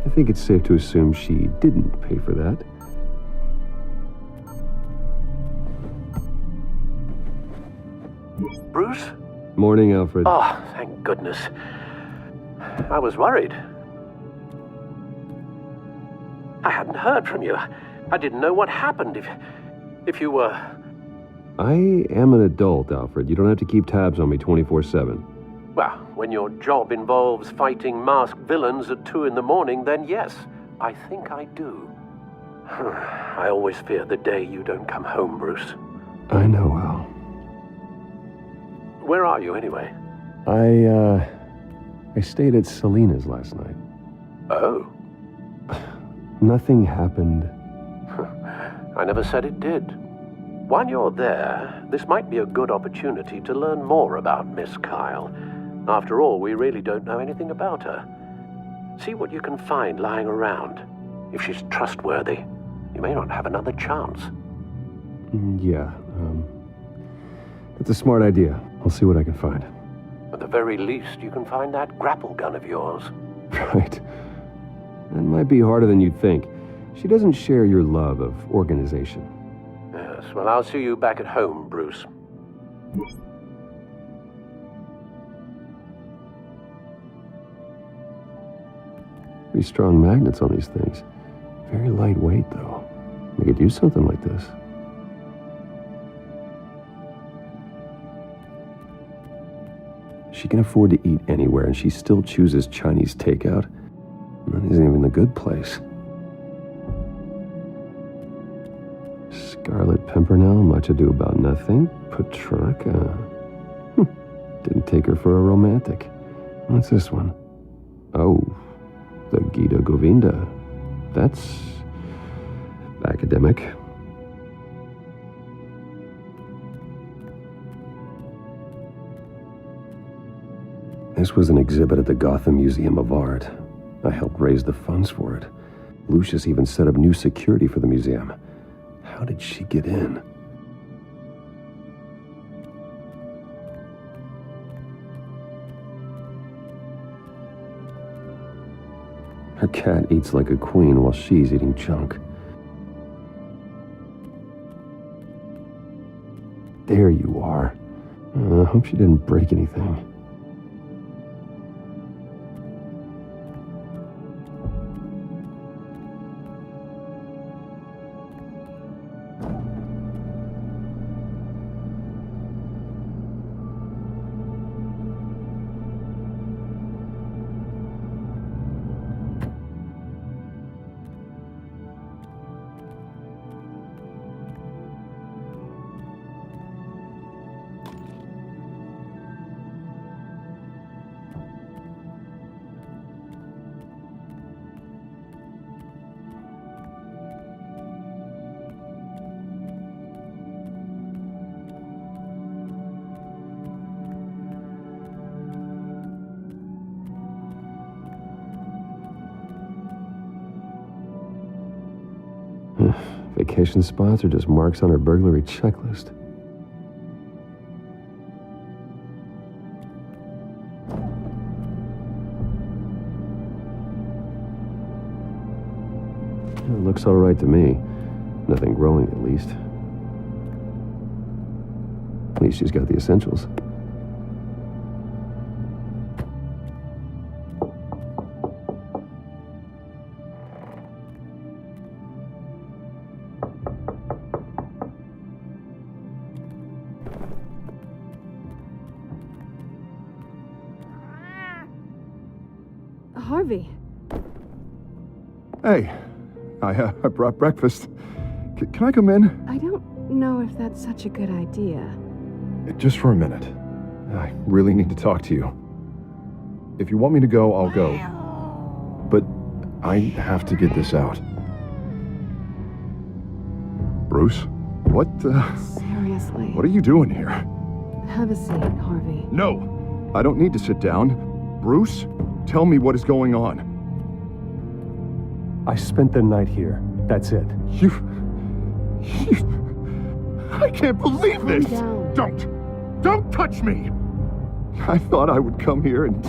I think it's safe to assume she didn't pay for that. Bruce? Morning, Alfred. Oh, thank goodness. I was worried. I hadn't heard from you. I didn't know what happened if you were... I am an adult, Alfred. You don't have to keep tabs on me 24/7. Well, when your job involves fighting masked villains at 2 in the morning, then yes, I think I do. I always fear the day you don't come home, Bruce. I know, Al. Where are you, anyway? I stayed at Selena's last night. Oh? Nothing happened. I never said it did. While you're there, this might be a good opportunity to learn more about Miss Kyle. After all, we really don't know anything about her. See what you can find lying around. If she's trustworthy, you may not have another chance. Yeah, that's a smart idea. I'll see what I can find. At the very least, you can find that grapple gun of yours. Right. That might be harder than you'd think. She doesn't share your love of organization. Yes, well, I'll see you back at home, Bruce. Pretty strong magnets on these things. Very lightweight, though. We could use something like this. She can afford to eat anywhere, and she still chooses Chinese takeout. That isn't even the good place. Scarlet Pimpernel, much ado about nothing. Petrarca. Didn't take her for a romantic. What's this one? Oh, the Gita Govinda. That's academic. This was an exhibit at the Gotham Museum of Art. I helped raise the funds for it. Lucius even set up new security for the museum. How did she get in? Her cat eats like a queen while she's eating junk. There you are. I hope she didn't break anything. Vacation spots are just marks on her burglary checklist. It looks all right to me. Nothing growing, at least. At least she's got the essentials. Harvey. Hey, I brought breakfast. Can I come in? I don't know if that's such a good idea. Just for a minute. I really need to talk to you. If you want me to go, I'll go. But I have to get this out. Bruce? What Seriously. What are you doing here? Have a seat, Harvey. No! I don't need to sit down. Bruce, tell me what is going on. I spent the night here. That's it. You... I can't believe this! Calm down. Don't touch me! I thought I would come here and...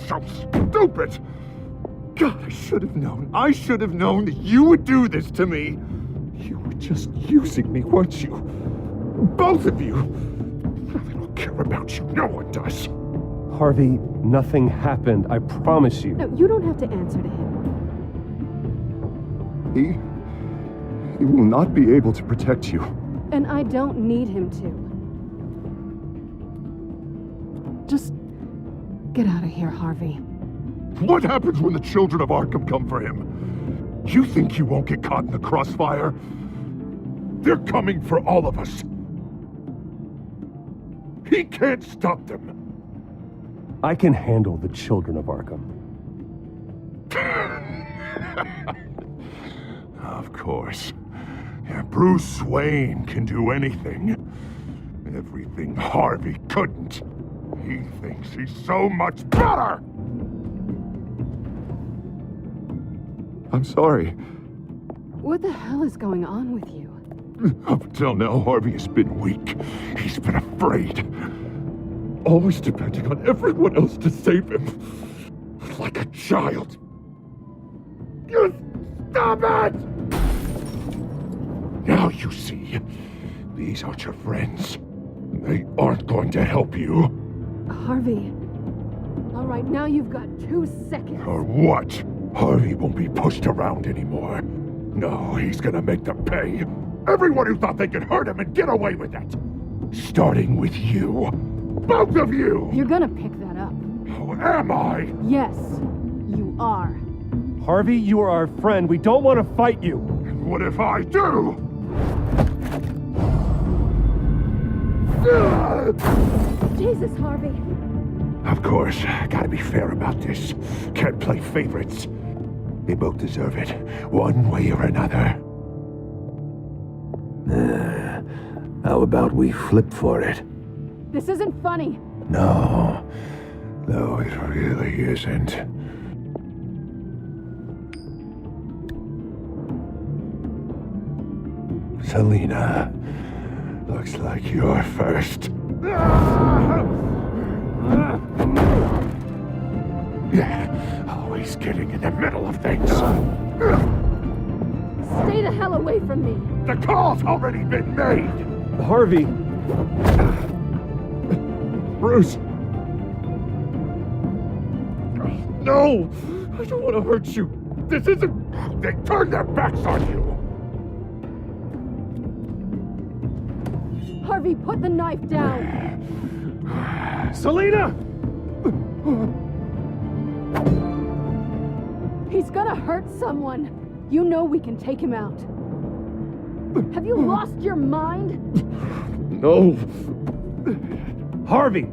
So stupid! God, I should have known. I should have known that you would do this to me. You were just using me, weren't you? Both of you. I don't care about you. No one does. Harvey, nothing happened. I promise you. No, you don't have to answer to him. He will not be able to protect you. And I don't need him to. Just get out of here, Harvey. What happens when the children of Arkham come for him? You think you won't get caught in the crossfire? They're coming for all of us. He can't stop them. I can handle the children of Arkham. Of course. Yeah, Bruce Wayne can do anything. Everything Harvey couldn't. He thinks he's so much better! I'm sorry. What the hell is going on with you? Up until now, Harvey has been weak. He's been afraid. Always depending on everyone else to save him. Like a child. You stop it! Now you see. These aren't your friends. They aren't going to help you. Harvey. All right, now you've got 2 seconds. Or what? Harvey won't be pushed around anymore. No, he's gonna make them pay. Everyone who thought they could hurt him and get away with it. Starting with you. Both of you! You're gonna pick that up. Oh, am I? Yes, you are. Harvey, you are our friend. We don't want to fight you. And what if I do? Jesus, Harvey. Of course, gotta be fair about this. Can't play favorites. They both deserve it, one way or another. How about we flip for it? This isn't funny. No, it really isn't. Selina, looks like you're first. Yeah, always getting in the middle of things. Stay the hell away from me. The call's already been made. Harvey. Bruce. No, I don't want to hurt you. This isn't... They turned their backs on you. Harvey, put the knife down. Selina! He's gonna hurt someone. You know we can take him out. Have you lost your mind? No. Harvey!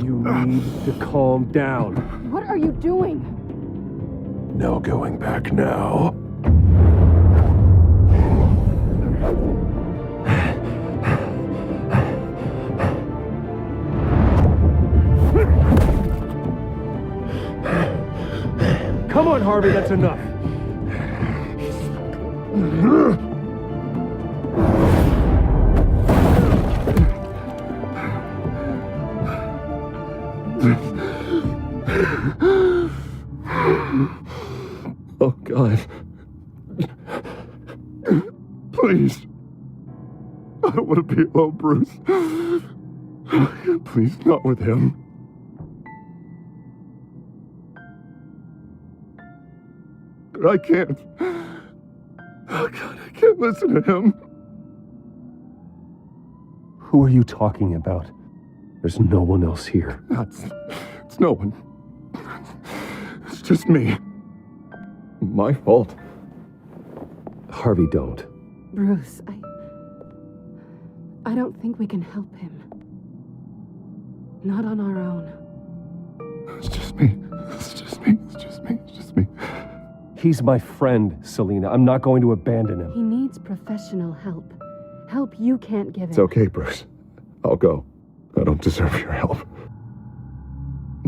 You need to calm down. What are you doing? No going back now. Come on, Harvey, that's enough. Oh, God. Please. I don't want to be alone, Bruce. Please, not with him. I can't. Oh, God, I can't listen to him. Who are you talking about? There's no one else here. It's no one. It's just me. My fault. Harvey, don't. Bruce, I don't think we can help him. Not on our own. It's just me. It's just me. It's just me. It's just me. He's my friend, Selina. I'm not going to abandon him. He needs professional help. Help you can't give him. It's okay, Bruce. I'll go. I don't deserve your help.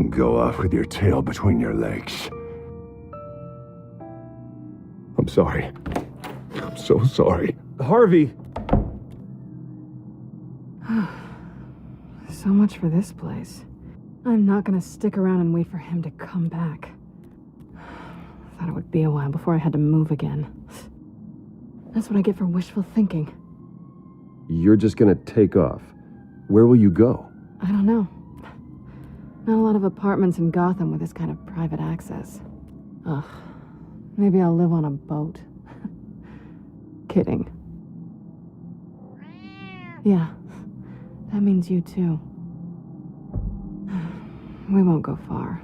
Go off with your tail between your legs. I'm sorry. I'm so sorry. Harvey! So much for this place. I'm not gonna stick around and wait for him to come back. Thought it would be a while before I had to move again. That's what I get for wishful thinking. You're just gonna take off. Where will you go? I don't know. Not a lot of apartments in Gotham with this kind of private access. Ugh. Maybe I'll live on a boat. Kidding. Yeah. That means you too. We won't go far.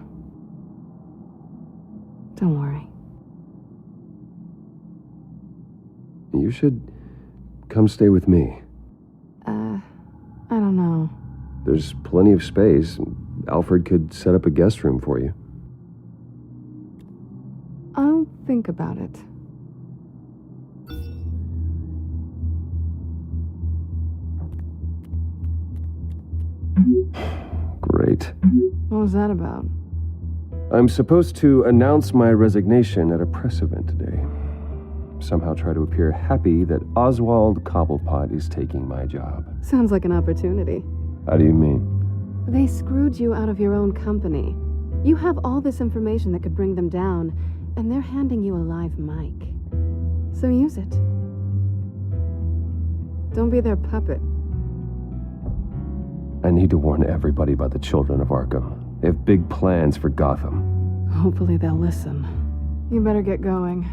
Don't worry. You should come stay with me. I don't know. There's plenty of space. Alfred could set up a guest room for you. I'll think about it. Great. What was that about? I'm supposed to announce my resignation at a press event today. Somehow try to appear happy that Oswald Cobblepot is taking my job. Sounds like an opportunity. How do you mean? They screwed you out of your own company. You have all this information that could bring them down, and they're handing you a live mic. So use it. Don't be their puppet. I need to warn everybody about the children of Arkham. They have big plans for Gotham. Hopefully they'll listen. You better get going.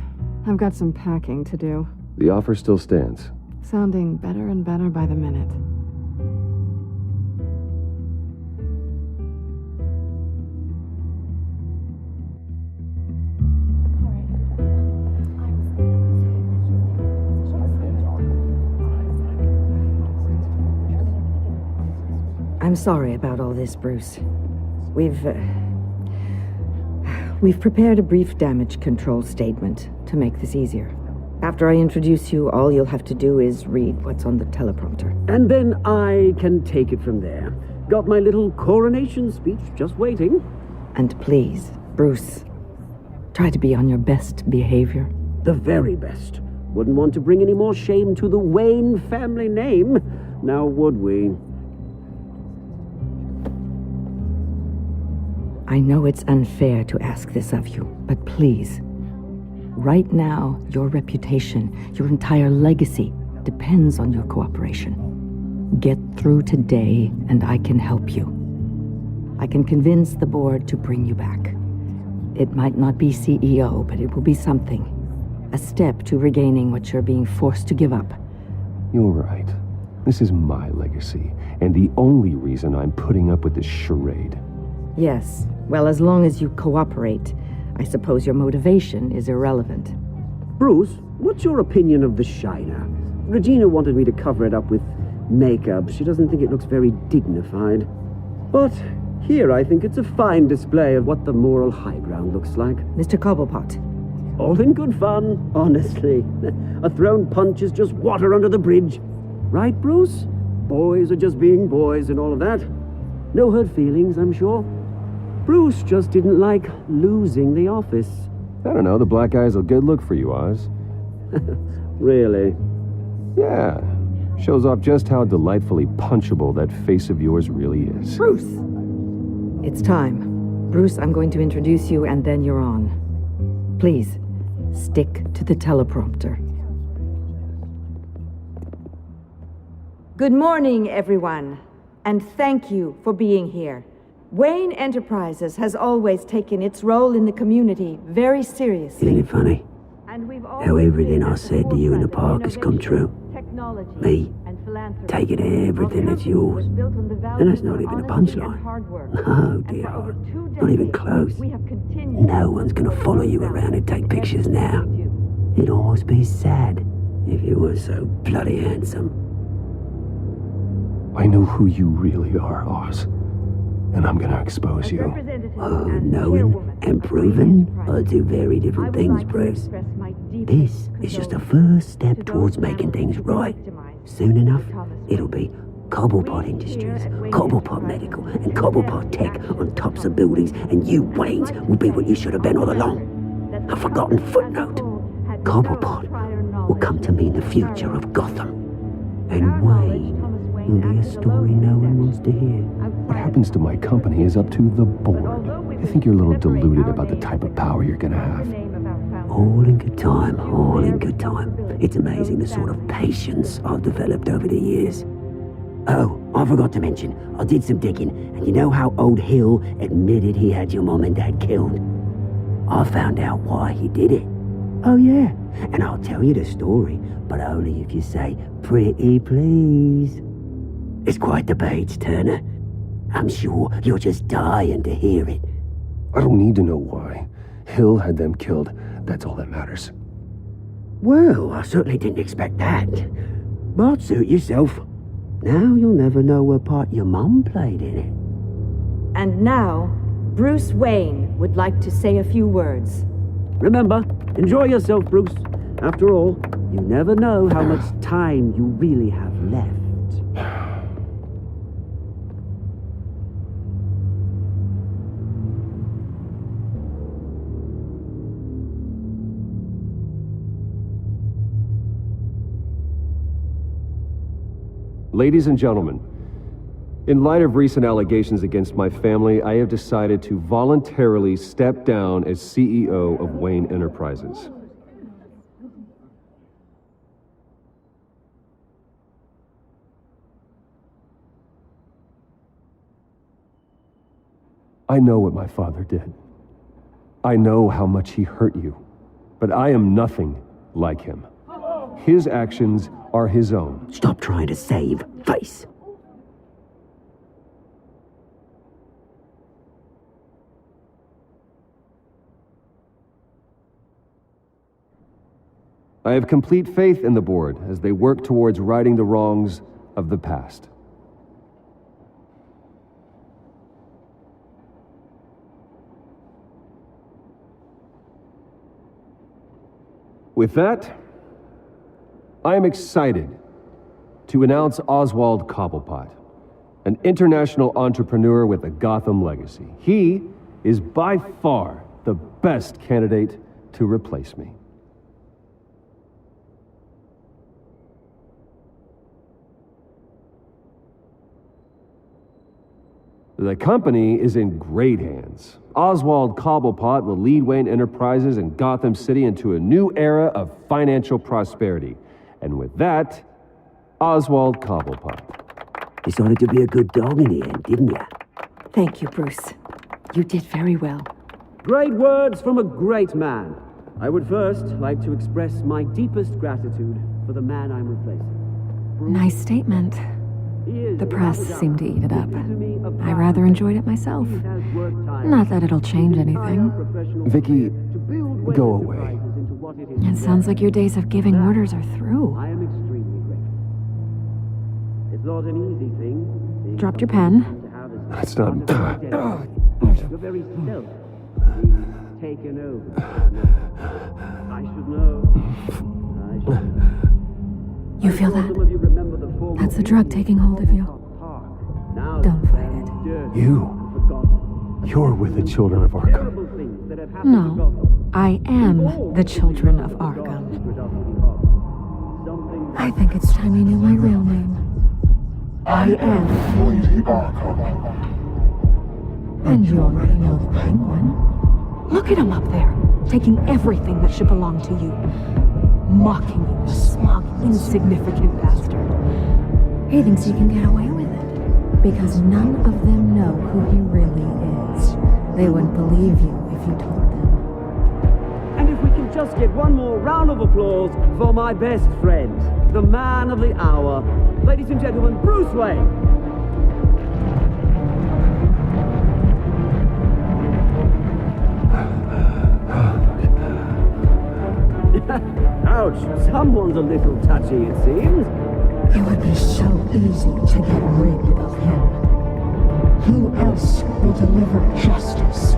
I've got some packing to do. The offer still stands. Sounding better and better by the minute. I'm sorry about all this, Bruce. We've prepared a brief damage control statement to make this easier. After I introduce you, all you'll have to do is read what's on the teleprompter. And then I can take it from there. Got my little coronation speech just waiting. And please, Bruce, try to be on your best behavior. The very best. Wouldn't want to bring any more shame to the Wayne family name, now would we? I know it's unfair to ask this of you, but please, right now, your reputation, your entire legacy, depends on your cooperation. Get through today, and I can help you. I can convince the board to bring you back. It might not be CEO, but it will be something. A step to regaining what you're being forced to give up. You're right. This is my legacy, and the only reason I'm putting up with this charade. Yes. Well, as long as you cooperate, I suppose your motivation is irrelevant. Bruce, what's your opinion of the Shiner? Regina wanted me to cover it up with makeup. She doesn't think it looks very dignified. But here I think it's a fine display of what the moral high ground looks like. Mr. Cobblepot. All in good fun, honestly. A thrown punch is just water under the bridge. Right, Bruce? Boys are just being boys and all of that. No hurt feelings, I'm sure. Bruce just didn't like losing the office. I don't know, the black eye's a good look for you, Oz. Really? Yeah. Shows off just how delightfully punchable that face of yours really is. Bruce! It's time. Bruce, I'm going to introduce you and then you're on. Please, stick to the teleprompter. Good morning, everyone. And thank you for being here. Wayne Enterprises has always taken its role in the community very seriously. Isn't it funny? How everything I said to you in the park has come true. Me, taking everything that's yours. And that's not even a punchline. No, dear. Not even close. No one's gonna follow you around and take pictures now. It'd almost be sad if you were so bloody handsome. I know who you really are, Oz. And I'm gonna expose you. Oh, knowing and proving are two very different things, Bruce. This is just a first step towards making things right. Soon enough, it'll be Cobblepot Industries, Cobblepot Medical, and Cobblepot Tech on tops of buildings, and you, Waynes, will be what you should have been all along. A forgotten footnote. Cobblepot will come to mean the future of Gotham. And Wayne will be a story no one wants to hear. What happens to my company is up to the board. I think you're a little deluded about the type of power you're gonna have. All in good time, all in good time. It's amazing the sort of patience I've developed over the years. Oh, I forgot to mention, I did some digging, and you know how old Hill admitted he had your mom and dad killed? I found out why he did it. Oh yeah, and I'll tell you the story, but only if you say, pretty please. It's quite the page, Turner. I'm sure you're just dying to hear it. I don't need to know why. Hill had them killed. That's all that matters. Well, I certainly didn't expect that. But suit yourself. Now you'll never know what part your mum played in it. And now, Bruce Wayne would like to say a few words. Remember, enjoy yourself, Bruce. After all, you never know how much time you really have left. Ladies and gentlemen, in light of recent allegations against my family, I have decided to voluntarily step down as CEO of Wayne Enterprises. I know what my father did. I know how much he hurt you, but I am nothing like him. His actions are his own. Stop trying to save face. I have complete faith in the board as they work towards righting the wrongs of the past. With that, I am excited to announce Oswald Cobblepot, an international entrepreneur with a Gotham legacy. He is by far the best candidate to replace me. The company is in great hands. Oswald Cobblepot will lead Wayne Enterprises and Gotham City into a new era of financial prosperity. And with that, Oswald Cobblepot. Decided to be a good dog in the end, didn't you? Thank you, Bruce. You did very well. Great words from a great man. I would first like to express my deepest gratitude for the man I'm replacing. Nice statement. The press seemed to eat it up. I rather enjoyed it myself. Not that it'll change anything. Vicky, go away. It sounds like your days of giving orders are through. I am extremely grateful. It's not an easy thing. Dropped your pen. That's not... You're very stealth. Being taken over. I should know. You feel that? That's the drug taking hold of you. Don't fight it. You're with the children of Arkham. No, I am the children of Arkham. I think it's time you knew my real name. I am Lady Arkham. And you already know the Penguin. Look at him up there, taking everything that should belong to you. Mocking you, the smug, insignificant bastard. He thinks he can get away with it, because none of them know who he really is. They wouldn't believe you if you told them. And if we can just get one more round of applause for my best friend, the man of the hour, ladies and gentlemen, Bruce Wayne. Ouch, someone's a little touchy, it seems. It would be so easy to get rid of him. Who else will deliver justice?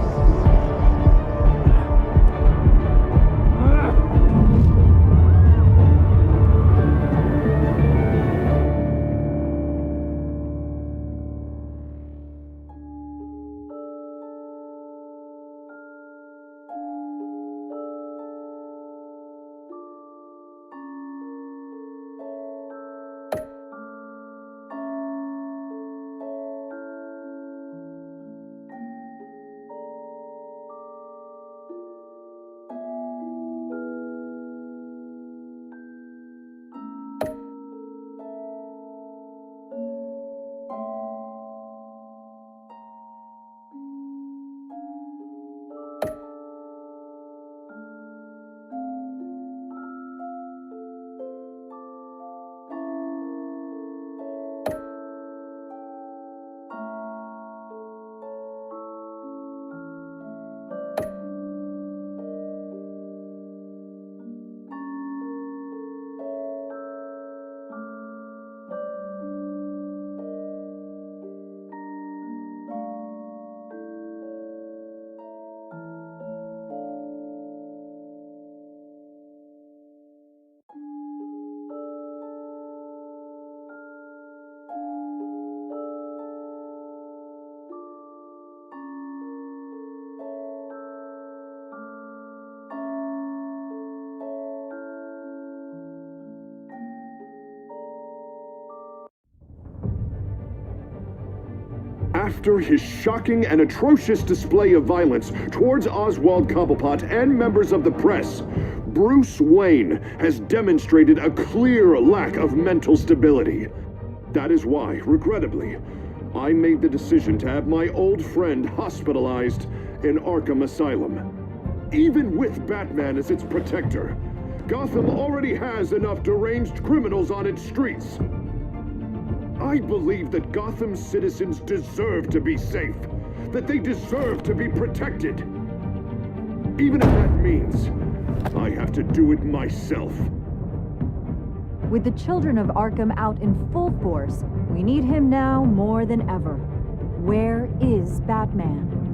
After his shocking and atrocious display of violence towards Oswald Cobblepot and members of the press, Bruce Wayne has demonstrated a clear lack of mental stability. That is why, regrettably, I made the decision to have my old friend hospitalized in Arkham Asylum. Even with Batman as its protector, Gotham already has enough deranged criminals on its streets. I believe that Gotham's citizens deserve to be safe, that they deserve to be protected. Even if that means I have to do it myself. With the children of Arkham out in full force, we need him now more than ever. Where is Batman?